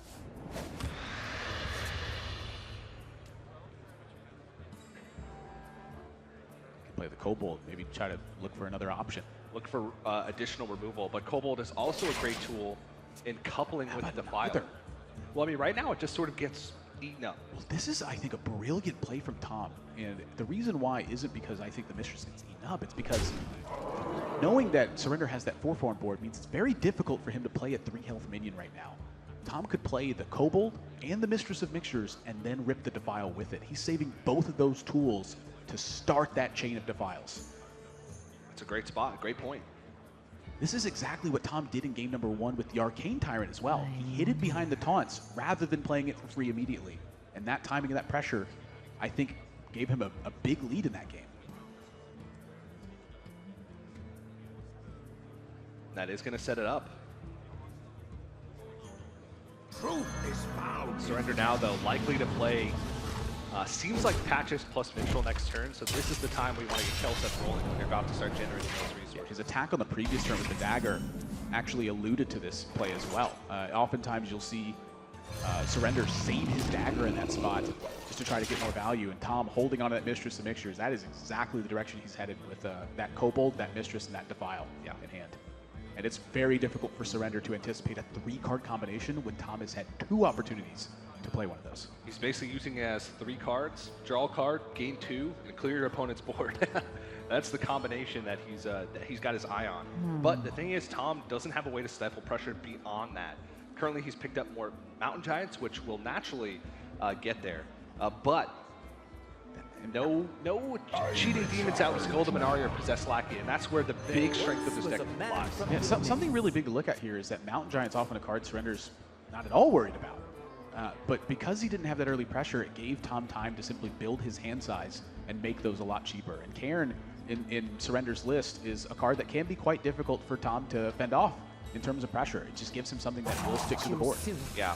S2: Play the Kobold, maybe try to look for another option.
S1: Look for additional removal, but Kobold is also a great tool in coupling with the Defiler. Well, I mean, right now it just sort of gets eaten up.
S2: Well, this is, I think, a brilliant play from Tom. And the reason why isn't because I think the Mistress gets eaten up. It's because knowing that Surrender has that 4/4 on board means it's very difficult for him to play a 3 health minion right now. Tom could play the Kobold and the Mistress of Mixtures and then rip the Defile with it. He's saving both of those tools to start that chain of Defiles.
S1: That's a great spot, great point.
S2: This is exactly what Tom did in game number 1 with the Arcane Tyrant as well. He hid it behind the taunts rather than playing it for free immediately. And that timing and that pressure, I think, gave him a big lead in that game.
S1: That is going to set it up.
S3: Proof is found.
S1: Surrender now, though, likely to play, seems like Patches plus Minstrel next turn, so this is the time we want to get Kelseth rolling when you're about to start generating those resources.
S2: His attack on the previous turn with the dagger actually alluded to this play as well. Oftentimes you'll see Surrender save his dagger in that spot just to try to get more value, and Tom holding on to that Mistress of Mixtures, that is exactly the direction he's headed with that Kobold, that Mistress, and that Defile in hand. And it's very difficult for Surrender to anticipate a 3-card combination when Tom has had 2 opportunities to play one of those.
S1: He's basically using it as 3 cards, draw a card, gain 2, and clear your opponent's board. That's the combination that he's got his eye on. But the thing is, Tom doesn't have a way to stifle pressure beyond that. Currently, he's picked up more Mountain Giants, which will naturally get there. But no cheating demons out with Skull Dominari or Possessed Lackey, and that's where the big strength of this deck lies.
S2: Yeah, something really big to look at here is that Mountain Giant's often a card Surrender's not at all worried about. But because he didn't have that early pressure, it gave Tom time to simply build his hand size and make those a lot cheaper. And Cairn in Surrender's list is a card that can be quite difficult for Tom to fend off in terms of pressure. It just gives him something that will stick to the board.
S1: Yeah,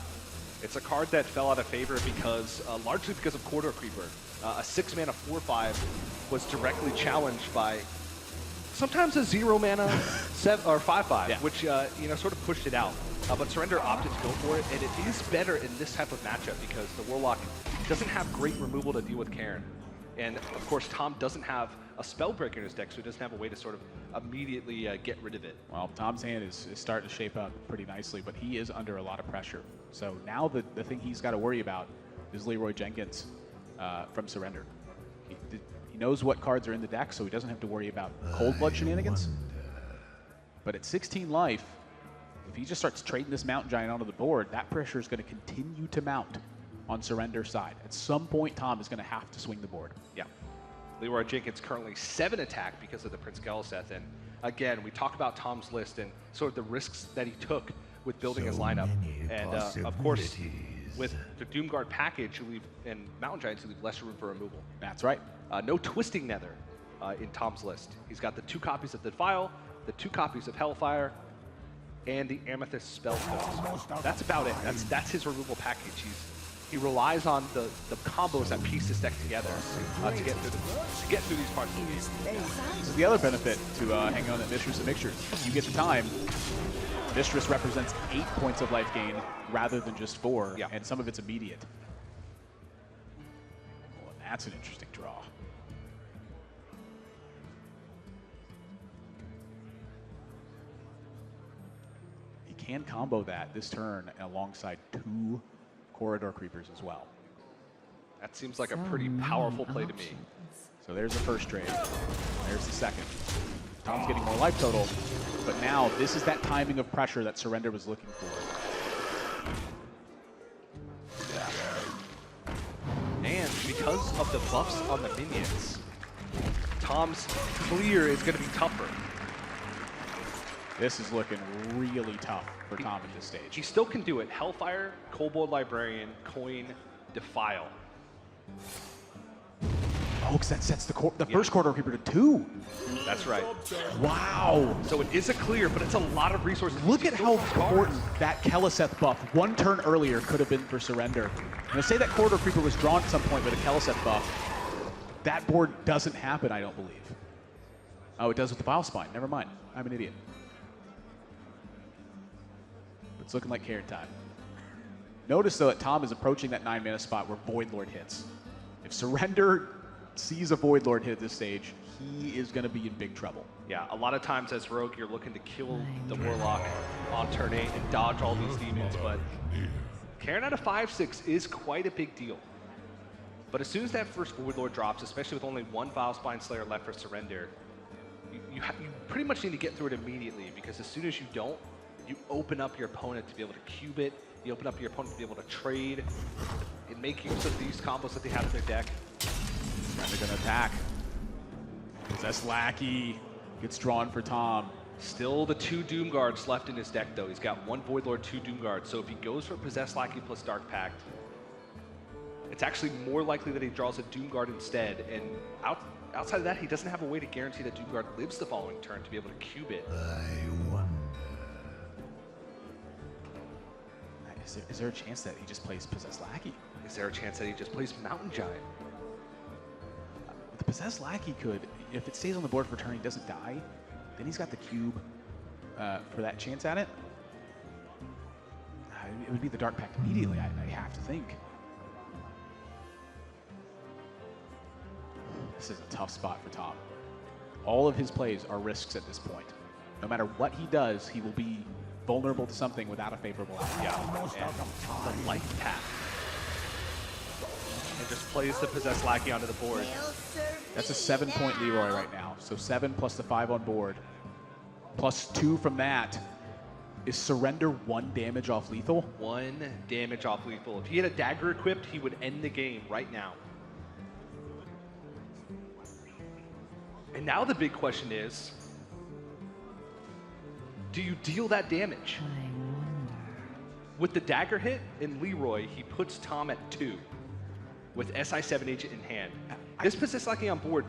S1: it's a card that fell out of favor because, largely because of Corridor Creeper. A 6-mana 4/5 was directly challenged by sometimes a 0-mana 5/5, which sort of pushed it out. But Surrender opted to go for it, and it is better in this type of matchup because the Warlock doesn't have great removal to deal with Cairn. And of course, Tom doesn't have a Spellbreaker in his deck, so he doesn't have a way to sort of immediately get rid of it.
S2: Well, Tom's hand is starting to shape up pretty nicely, but he is under a lot of pressure. So now the thing he's got to worry about is Leroy Jenkins from Surrender. He knows what cards are in the deck, so he doesn't have to worry about Cold Blood shenanigans. But at 16 life, if he just starts trading this Mountain Giant onto the board, that pressure is going to continue to mount on Surrender's side. At some point, Tom is going to have to swing the board.
S1: Yeah. Leroy Jenkins currently 7 attack because of the Prince Galseth. And again, we talk about Tom's list and sort of the risks that he took with building his lineup. And of course, with the Doomguard package, you leave, and Mountain Giants, you leave less room for removal.
S2: That's right.
S1: No Twisting Nether in Tom's list. He's got the 2 copies of the Defile, the 2 copies of Hellfire, and the Amethyst Spellstone. That's about it. That's his removal package. He relies on the combos that piece this deck together to get through these parts of the game.
S2: This is the other benefit to hanging on that Mistress of Mixtures. You get the time. Mistress represents 8 points of life gain rather than just 4, and some of it's immediate. Well, that's an interesting draw. He can combo that this turn alongside 2 Corridor Creepers as well.
S1: That seems like a pretty powerful play to me.
S2: So there's the first trade. There's the second. Tom's getting more life total, but now this is that timing of pressure that Surrender was looking for.
S1: And because of the buffs on the minions, Tom's clear is going to be tougher.
S2: This is looking really tough for Tom at this stage.
S1: He still can do it. Hellfire, Kobold Librarian, Coin, Defile.
S2: Oh, because that sets the first Corridor Creeper to 2.
S1: That's right.
S2: Wow.
S1: So it is a clear, but it's a lot of resources.
S2: Look at how important that Keleseth buff 1 turn earlier could have been for Surrender. Now, say that Corridor Creeper was drawn at some point with a Keleseth buff. That board doesn't happen, I don't believe. Oh, it does with the Vilespine. Never mind. I'm an idiot. It's looking like Cairn time. Notice, though, that Tom is approaching that 9-mana spot where Void Lord hits. If Surrender sees a Void Lord hit at this stage, he is going to be in big trouble.
S1: Yeah, a lot of times as Rogue, you're looking to kill the Warlock on turn 8 and dodge all these demons, but Cairn out of 5/6 is quite a big deal. But as soon as that first Void Lord drops, especially with only 1 Vilespine Slayer left for Surrender, you pretty much need to get through it immediately, because as soon as you don't, you open up your opponent to be able to cube it, you open up your opponent to be able to trade, and make use of these combos that they have in their deck.
S2: Surrender going to attack. Possessed Lackey gets drawn for Tom.
S1: Still the 2 Doom Guards left in his deck, though. He's got 1 Void Lord, 2 Doom Guards. So if he goes for Possessed Lackey plus Dark Pact, it's actually more likely that he draws a Doom Guard instead. And outside of that, he doesn't have a way to guarantee that Doom Guard lives the following turn to be able to cube it.
S2: Is there a chance that he just plays Possessed Lackey?
S1: Is there a chance that he just plays Mountain Giant?
S2: The Possessed Lackey could, if it stays on the board for a turn, he doesn't die. Then he's got the cube for that chance at it. It would be the Dark Pact immediately, I have to think. This is a tough spot for Tom. All of his plays are risks at this point. No matter what he does, he will be vulnerable to something without a favorable outcome.
S1: Yeah, and the life path. And just plays the Possessed Lackey onto the board.
S2: That's a 7-point Leroy right now. So 7 plus the 5 on board. Plus 2 from that. Is Surrender 1 damage off lethal?
S1: 1 damage off lethal. If he had a dagger equipped, he would end the game right now. And now the big question is, do you deal that damage? With the dagger hit in Leroy, he puts Tom at 2 with SI7 agent in hand. This Possessed Lackey on board,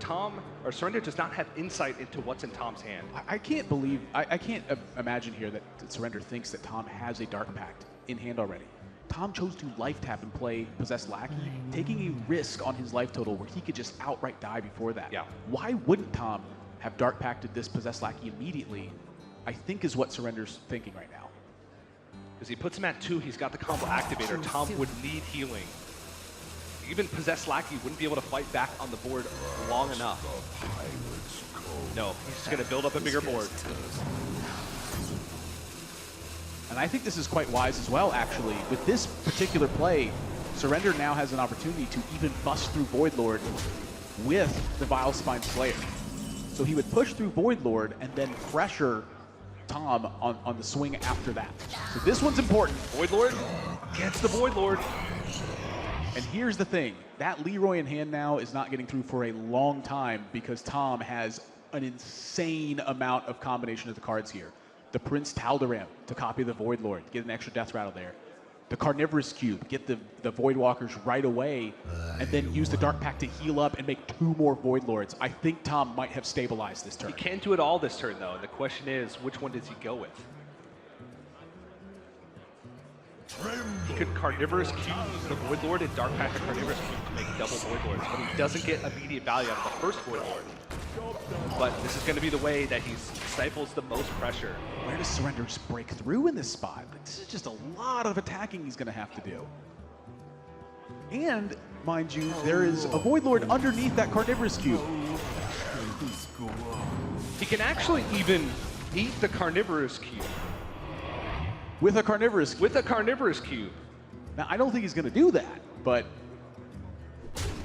S1: Surrender does not have insight into what's in Tom's hand.
S2: I can't believe, I can't imagine here that Surrender thinks that Tom has a Dark Pact in hand already. Tom chose to life tap and play Possessed Lackey, taking a risk on his life total where he could just outright die before that.
S1: Yeah.
S2: Why wouldn't Tom have Dark Pacted this Possessed Lackey immediately, I think is what Surrender's thinking right now.
S1: Because he puts him at 2, he's got the combo activator. Tom would need healing. Even Possessed Lackey wouldn't be able to fight back on the board long enough. No, he's just going to build up a bigger board.
S2: And I think this is quite wise as well, actually. With this particular play, Surrender now has an opportunity to even bust through Void Lord with the Vile Spine Slayer. So he would push through Void Lord and then pressure Tom on the swing after that. So this one's important.
S1: Void Lord gets the Void Lord.
S2: And here's the thing, that Leroy in hand now is not getting through for a long time because Tom has an insane amount of combination of the cards here. The Prince Tal'Daram to copy the Void Lord, get an extra death rattle there. The Carnivorous Cube, get the Void Walkers right away, and then use the Dark Pact to heal up and make 2 more Void Lords. I think Tom might have stabilized this turn.
S1: He can't do it all this turn, though, and the question is, which one does he go with? He could Carnivorous Cube the Void Lord and Dark Pact the Carnivorous Cube to make double Void Lords, but he doesn't get immediate value out of the first Void Lord. But this is going to be the way that he stifles the most pressure.
S2: Where does Surrender just break through in this spot? This is just a lot of attacking he's going to have to do. And, mind you, there is a Void Lord underneath that Carnivorous Cube.
S1: He can actually even eat the Carnivorous Cube.
S2: With a Carnivorous Cube.
S1: With a Carnivorous Cube.
S2: Now, I don't think he's going to do that, but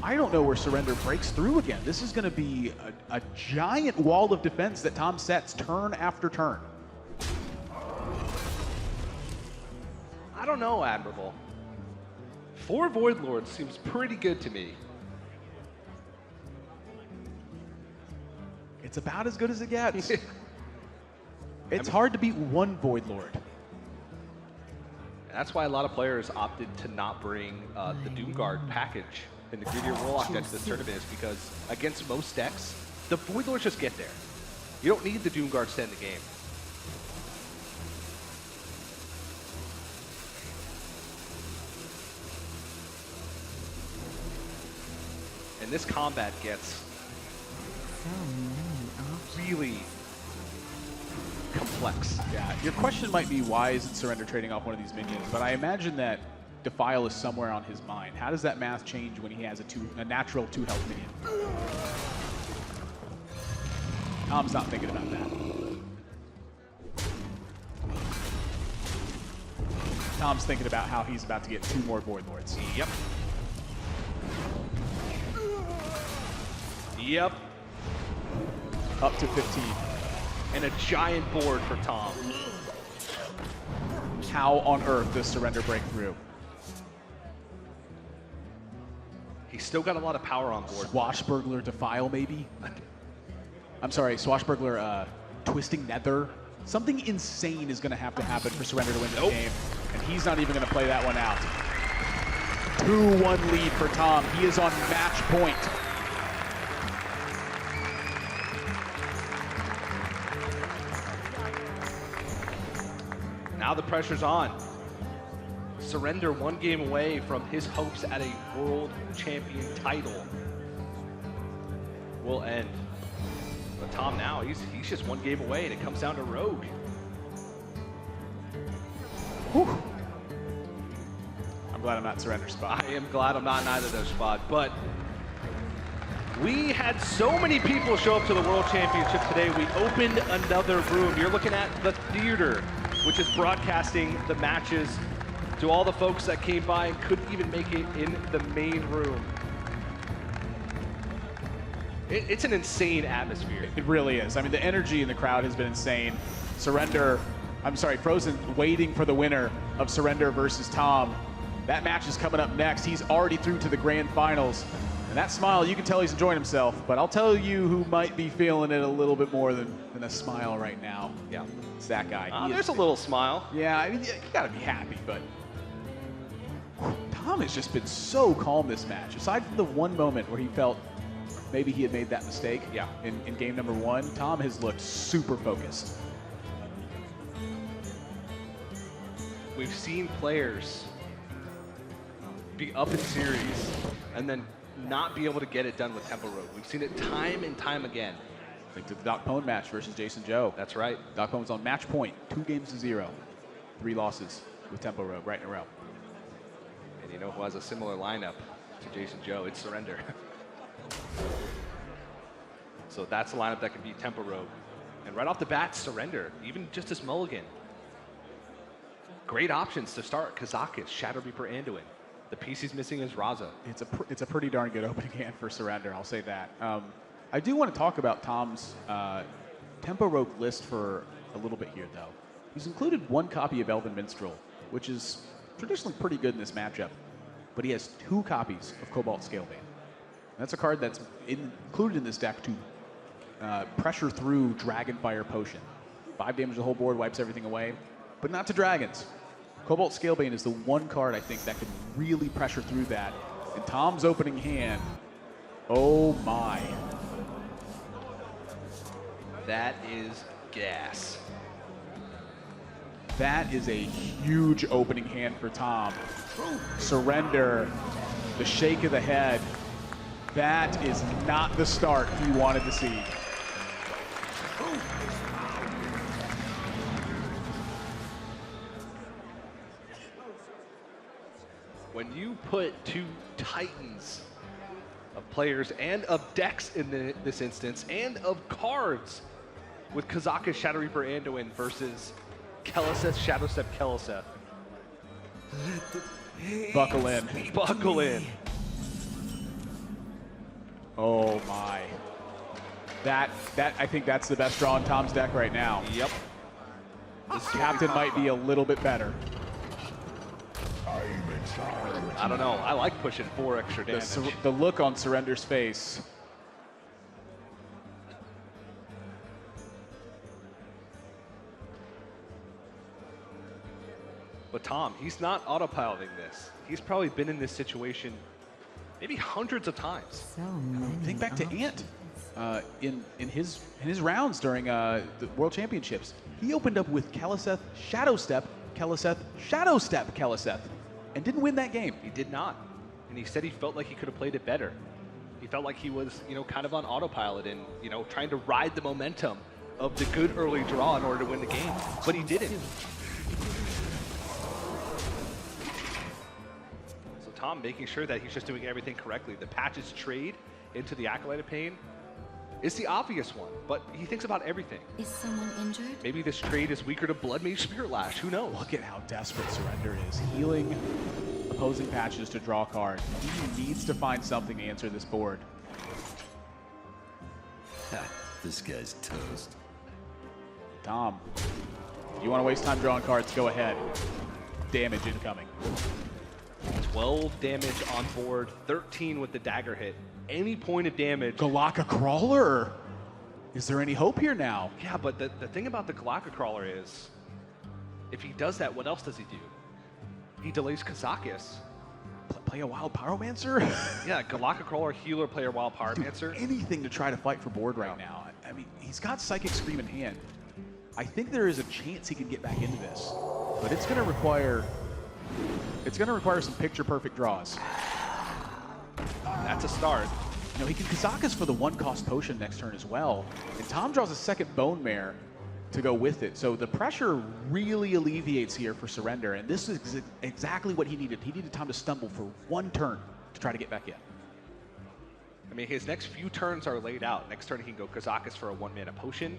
S2: I don't know where Surrender breaks through again. This is going to be a giant wall of defense that Tom sets turn after turn.
S1: I don't know, Admirable. 4 Void Lords seems pretty good to me.
S2: It's about as good as it gets. It's hard to beat 1 Void Lord.
S1: That's why a lot of players opted to not bring the Doomguard package in the Greedier Warlock deck to this tournament, is because against most decks, the Void Lords just get there. You don't need the Doomguards to end the game. And this combat gets really complex.
S2: Yeah, your question might be, why isn't Surrender trading off one of these minions? But I imagine that Defile is somewhere on his mind. How does that math change when he has a natural 2 health minion? Tom's not thinking about that. Tom's thinking about how he's about to get 2 more Void Lords.
S1: Yep. Yep.
S2: Up to 15.
S1: And a giant board for Tom.
S2: How on earth does Surrender break through?
S1: He's still got a lot of power on board.
S2: Swashbuckler Defile, maybe? I'm sorry, Swashbuckler Twisting Nether. Something insane is going to have to happen for Surrender to win this game. And he's not even going to play that one out. 2-1 lead for Tom. He is on match point.
S1: Now the pressure's on. Surrender one game away from his hopes at a world champion title will end. But Tom now, he's just one game away, and it comes down to Rogue.
S2: Whew. I'm glad I'm not Surrender spot.
S1: I am glad I'm not in either of those spots, but we had so many people show up to the World Championship today. We opened another room. You're looking at the theater, which is broadcasting the matches to all the folks that came by and couldn't even make it in the main room. It's an insane atmosphere.
S2: It really is. I mean, the energy in the crowd has been insane. Frozen waiting for the winner of Surrender versus Tom. That match is coming up next. He's already through to the grand finals. And that smile, you can tell he's enjoying himself, but I'll tell you who might be feeling it a little bit more than a smile right now.
S1: Yeah.
S2: It's that guy.
S1: There's a little smile.
S2: Yeah, I mean, you gotta be happy, but Tom has just been so calm this match. Aside from the one moment where he felt maybe he had made that mistake in game number 1, Tom has looked super focused.
S1: We've seen players be up in series and then not be able to get it done with Tempo Rogue. We've seen it time and time again.
S2: Think to the Doc Pone match versus Jason Joe.
S1: That's right.
S2: Doc Pone's on match point, 2-0, 3 losses with Tempo Rogue right in a row.
S1: And you know who has a similar lineup to Jason Joe? It's Surrender. So that's a lineup that can beat Tempo Rogue. And right off the bat, Surrender, even just as mulligan. Great options to start. Kazakis, Shadow Reaper, Anduin. The piece he's missing is Raza.
S2: It's a pretty darn good opening hand for Surrender, I'll say that. I do want to talk about Tom's Tempo Rogue list for a little bit here, though. He's included 1 copy of Elven Minstrel, which is traditionally pretty good in this matchup, but he has 2 copies of Cobalt Scalebane. That's a card that's included in this deck to pressure through Dragonfire Potion. 5 damage to the whole board, wipes everything away, but not to dragons. Cobalt Scalebane is the one card I think that could really pressure through that. And Tom's opening hand, oh my.
S1: That is gas.
S2: That is a huge opening hand for Tom. Surrender, the shake of the head. That is not the start he wanted to see.
S1: When you put 2 titans of players and of decks in this instance, and of cards, with Kazakis, Shadow Reaper, Anduin versus Keleseth, Shadowstep, Keleseth.
S2: Buckle in.
S1: Buckle in.
S2: Oh my. That I think that's the best draw in Tom's deck right now.
S1: Yep.
S2: This captain might be a little bit better.
S1: I don't know. I like pushing 4 extra damage.
S2: The look on Surrender's face.
S1: But Tom, he's not autopiloting this. He's probably been in this situation maybe hundreds of times.
S2: Think back to Ant in his rounds during the World Championships. He opened up with Keleseth, Shadowstep, Keleseth, Shadowstep, Keleseth, and didn't win that game.
S1: He did not. And he said he felt like he could have played it better. He felt like he was, kind of on autopilot and, trying to ride the momentum of the good early draw in order to win the game. But he didn't. So Tom making sure that he's just doing everything correctly. The patches trade into the Acolyte of Pain is the obvious one, but he thinks about everything.
S13: Is someone injured?
S1: Maybe this trade is weaker to Blood Mage Spirit Lash. Who knows?
S2: Look at how desperate Surrender is. Healing opposing patches to draw a card. He needs to find something to answer this board.
S3: This guy's toast.
S2: Tom, you want to waste time drawing cards, go ahead. Damage incoming.
S1: 12 damage on board, 13 with the dagger hit. Any point of damage.
S2: Galaka Crawler? Is there any hope here now?
S1: Yeah, but the thing about the Galaka Crawler is, if he does that, what else does he do? He delays Kazakis.
S2: Play a Wild Pyromancer?
S1: Yeah, Galaka Crawler, healer, player, Wild Pyromancer.
S2: Anything to try to fight for board right now. I mean, he's got Psychic Scream in hand. I think there is a chance he can get back into this, but it's going to require It's going to require some picture-perfect draws.
S1: That's a start.
S2: You know, he can Kazakus for the 1-cost potion next turn as well. And Tom draws a second Bone Mare to go with it. So the pressure really alleviates here for Surrender. And this is exactly what he needed. He needed Tom to stumble for 1 turn to try to get back in.
S1: I mean, his next few turns are laid out. Next turn, he can go Kazakus for a 1-mana potion.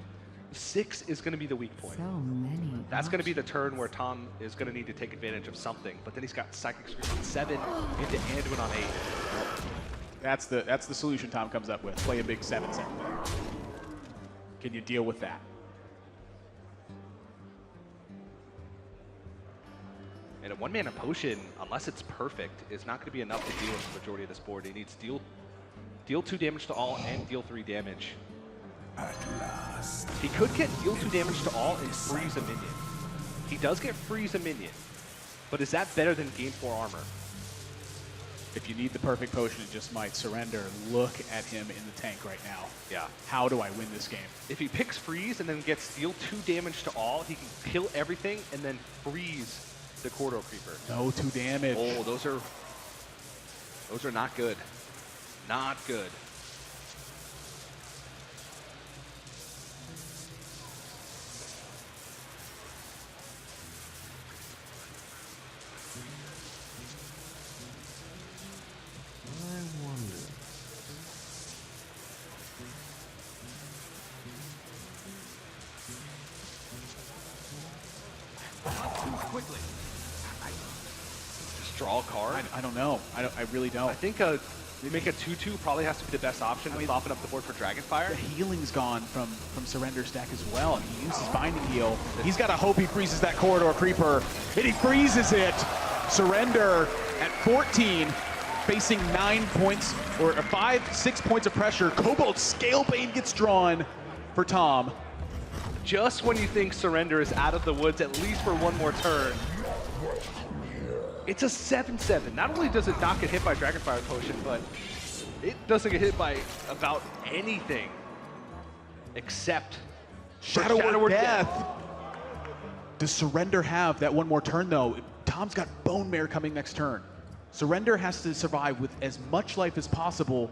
S1: 6 is going to be the weak point.
S13: So many.
S1: That's going to be the turn where Tom is going to need to take advantage of something. But then he's got Psychic Scream on 7 into Anduin on 8.
S2: That's the solution Tom comes up with. Play a big 7/7. Can you deal with that?
S1: And a 1-mana potion, unless it's perfect, is not going to be enough to deal with the majority of this board. He needs deal 2 damage to all and deal 3 damage.
S7: At last.
S1: He could get deal 2 damage to all and freeze a minion. He does get freeze a minion, but is that better than gain 4 armor?
S2: If you need the perfect potion, it just might. Surrender. Look at him in the tank right now.
S1: Yeah.
S2: How do I win this game?
S1: If he picks freeze and then gets deal 2 damage to all, he can kill everything and then freeze the Corridor Creeper.
S2: No 2 damage.
S1: Oh, those are not good. Not good. Quickly. Just draw a card.
S2: I don't know. I really don't.
S1: I think make a 2/2 probably has to be the best option. I mean, soften up the board for Dragonfire.
S2: The healing's gone from Surrender's deck as well. And he uses Binding Heal. He's got to hope he freezes that Corridor Creeper. And he freezes it. Surrender at 14, facing 9 points, or 6 points of pressure. Cobalt Scalebane gets drawn for Tom.
S1: Just when you think Surrender is out of the woods, at least for 1 more turn. It's a 7/7. Not only does it not get hit by Dragonfire Potion, but it doesn't get hit by about anything except
S2: Shadow Word Death. Does Surrender have that 1 more turn, though? Tom's got Bone Mare coming next turn. Surrender has to survive with as much life as possible.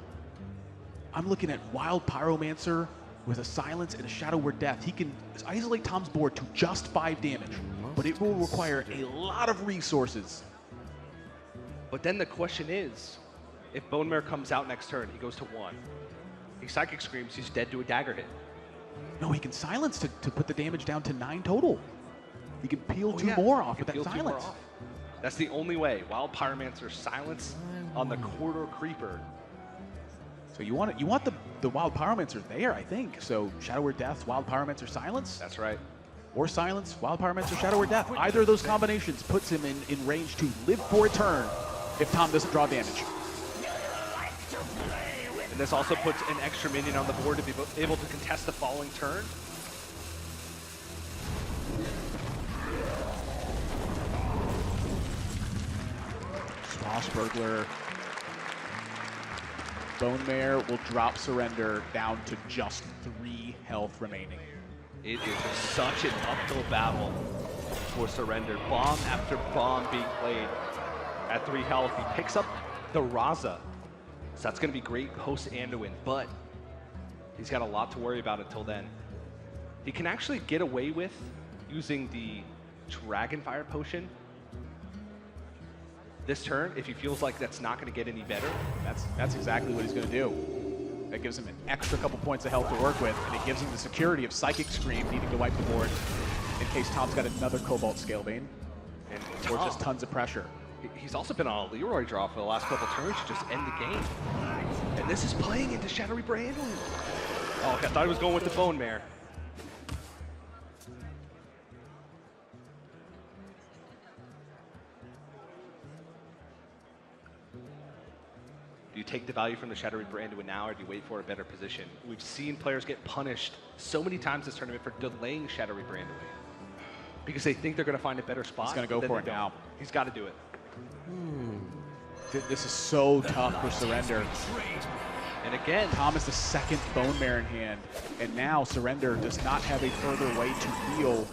S2: I'm looking at Wild Pyromancer with a Silence and a Shadow Word Death. He can isolate Tom's board to just 5 damage, but it will require a lot of resources.
S1: But then the question is, if Bone Mare comes out next turn, he goes to 1. He Psychic Screams, he's dead to a dagger hit.
S2: No, he can Silence to put the damage down to 9 total. He can peel 2
S1: yeah.
S2: more off with
S1: He can
S2: that
S1: peel 2 more
S2: Silence.
S1: off. That's the only way. Wild Pyromancer Silence on the Corridor Creeper.
S2: So you want the Wild Pyromancer there, I think. So Shadow Word Death, Wild Pyromancer Silence.
S1: That's right.
S2: Or Silence, Wild Pyromancer Shadow Word Death. Either of those combinations puts him in range to live for a turn if Tom doesn't draw damage.
S1: And this also puts an extra minion on the board to be able to contest the following turn.
S2: Swashbuckler. Bone Mare will drop Surrender down to just 3 health remaining.
S1: It is such an uphill battle for Surrender. Bomb after bomb being played at 3 health. He picks up the Raza. So that's going to be great post Anduin, but he's got a lot to worry about until then. He can actually get away with using the Dragonfire Potion this turn if he feels like that's not going to get any better.
S2: That's exactly what he's going to do. That gives him an extra couple points of health to work with, and it gives him the security of Psychic Scream needing to wipe the board in case Tom's got another Cobalt Scalebane, or just tons of pressure.
S1: He's also been on a Leroy draw for the last couple turns to just end the game. And this is playing into Shadow Reaper Anduin. Oh, okay, I thought he was going with the Bone Mare. Do you take the value from the Shadow Reaper Anduin now, or do you wait for a better position? We've seen players get punished so many times this tournament for delaying Shadow Reaper Anduin because they think they're going to find a better spot.
S2: He's going to go for it now.
S1: He's got to do it.
S2: This is so tough for Surrender.
S1: And again,
S2: Tom is the second Bone Mare in hand, and now Surrender does not have a further way to heal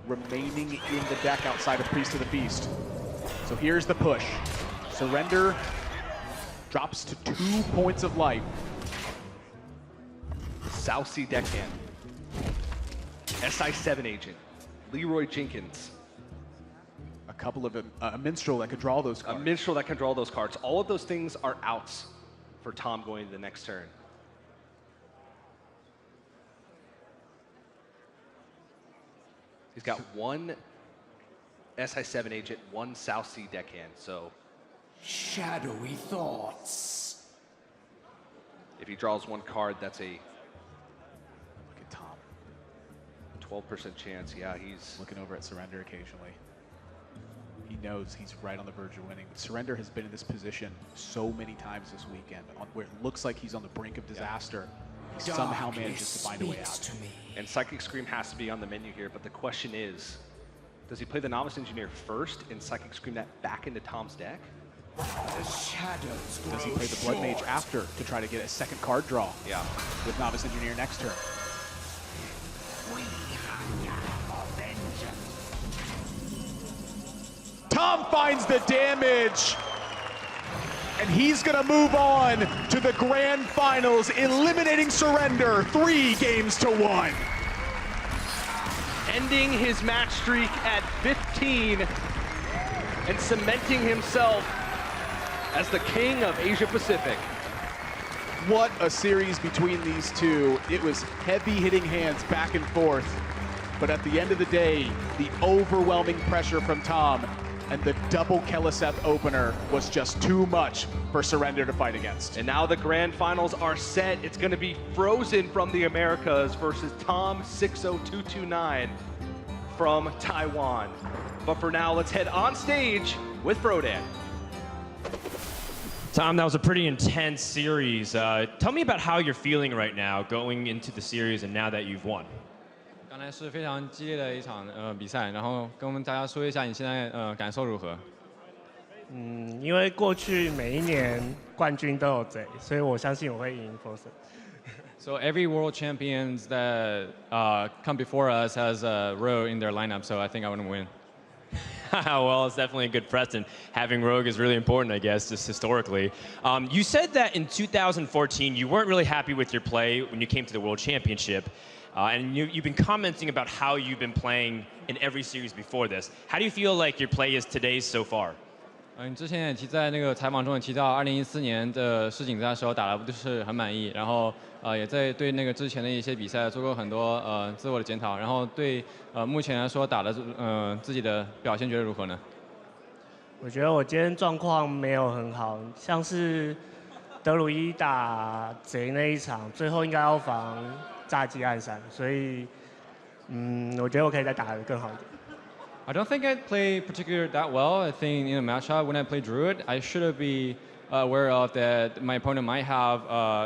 S2: remaining in the deck outside of Priest of the Feast. So here's the push. Surrender drops to 2 points of life.
S1: South Sea Deckhand. SI7 agent. Leroy Jenkins.
S2: A couple of a minstrel that could draw those cards.
S1: A minstrel that can draw those cards. All of those things are outs for Tom going to the next turn. He's got one SI7 agent, one South Sea Deckhand, so
S7: Shadowy thoughts.
S1: if he draws one card, that's a
S2: Look at Tom
S1: 12% chance. Yeah, he's
S2: looking over at Surrender occasionally. He knows he's right on the verge of winning. But Surrender has been in this position so many times this weekend, where it looks like he's on the brink of disaster. He somehow manages to find a way out.
S1: And Psychic Scream has to be on the menu here, but the question is, does he play the Novice Engineer first and Psychic Scream that back into Tom's deck?
S7: The shadows
S2: Does he play the Blood Mage after to try to get a second card draw?
S1: Yeah.
S2: With Novice Engineer next turn. Tom finds the damage. And he's gonna move on to the grand finals, eliminating Surrender 3-1.
S1: Ending his match streak at 15 and cementing himself as the king of Asia Pacific.
S2: What a series between these two. It was heavy hitting hands back and forth. But at the end of the day, the overwhelming pressure from Tom and the double Keleseth opener was just too much for Surrender to fight against.
S1: And now the grand finals are set. It's going to be Frozen from the Americas versus tom60229 from Taiwan. But for now, let's head on stage with Frodan.
S10: Tom, that was a pretty intense series. Tell me about how you're feeling right now going into the series and now that you've won.
S4: 刚才是非常激烈的一场比赛，然后跟我们大家说一下你现在感受如何？
S13: 因为过去每一年冠军都有贼，所以我相信我会赢 Frozen。So
S4: every world champions that come before us has a Rogue in their lineup, so I think I would win.
S10: Well, it's definitely a good precedent. Having Rogue is really important, I guess, just historically. You said that in 2014 you weren't really happy with your play when you came to the World Championship. And you've been commenting about how you've been playing in every series before this. How do you feel like your play is today so far?
S4: 你之前也在那个采访中也提到，2014年的世锦赛的时候打得不是很满意，然后也在对那个之前的一些比赛做过很多自我的检讨，然后对目前来说打的自己的表现觉得如何呢？
S13: 我觉得我今天状况没有很好，像是德鲁伊打贼那一场，最后应该要防炸鸡暗闪，所以我觉得我可以再打得更好一点。
S4: I don't think I played particularly that well. I think in a matchup when I played Druid, I should be aware of that my opponent might have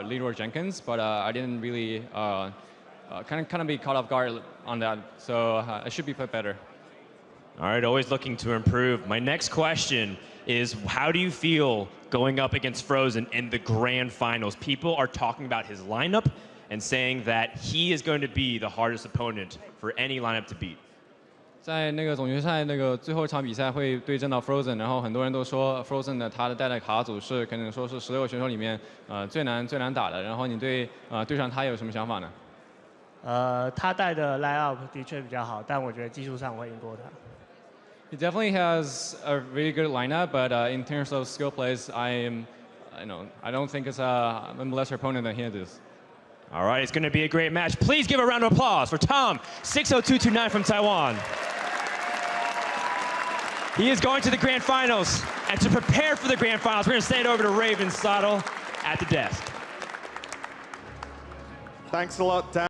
S4: Leroy Jenkins, but I didn't really kind of be caught off guard on that. So I should be played better.
S10: All right, always looking to improve. My next question is, how do you feel going up against Frozen in the grand finals? People are talking about his lineup and saying that he is going to be the hardest opponent for any lineup to beat.
S4: 在那个总决赛那个最后一场比赛会对阵到 Frozen， 然后很多人都说 Frozen 的他的带的卡组是可能说是16个选手里面最难打的。然后你对上他有什么想法呢？
S13: 他带的 lineup 的确比较好，但我觉得技术上我会赢过他。
S4: He definitely has a really good lineup, but in terms of skill plays, I don't think I'm a lesser opponent than he is.
S10: All right, it's going to be a great match. Please give a round of applause for tom60229 from Taiwan. He is going to the grand finals, and to prepare for the grand finals, we're going to send it over to Raven Sottle at the desk.
S12: Thanks a lot, Dan.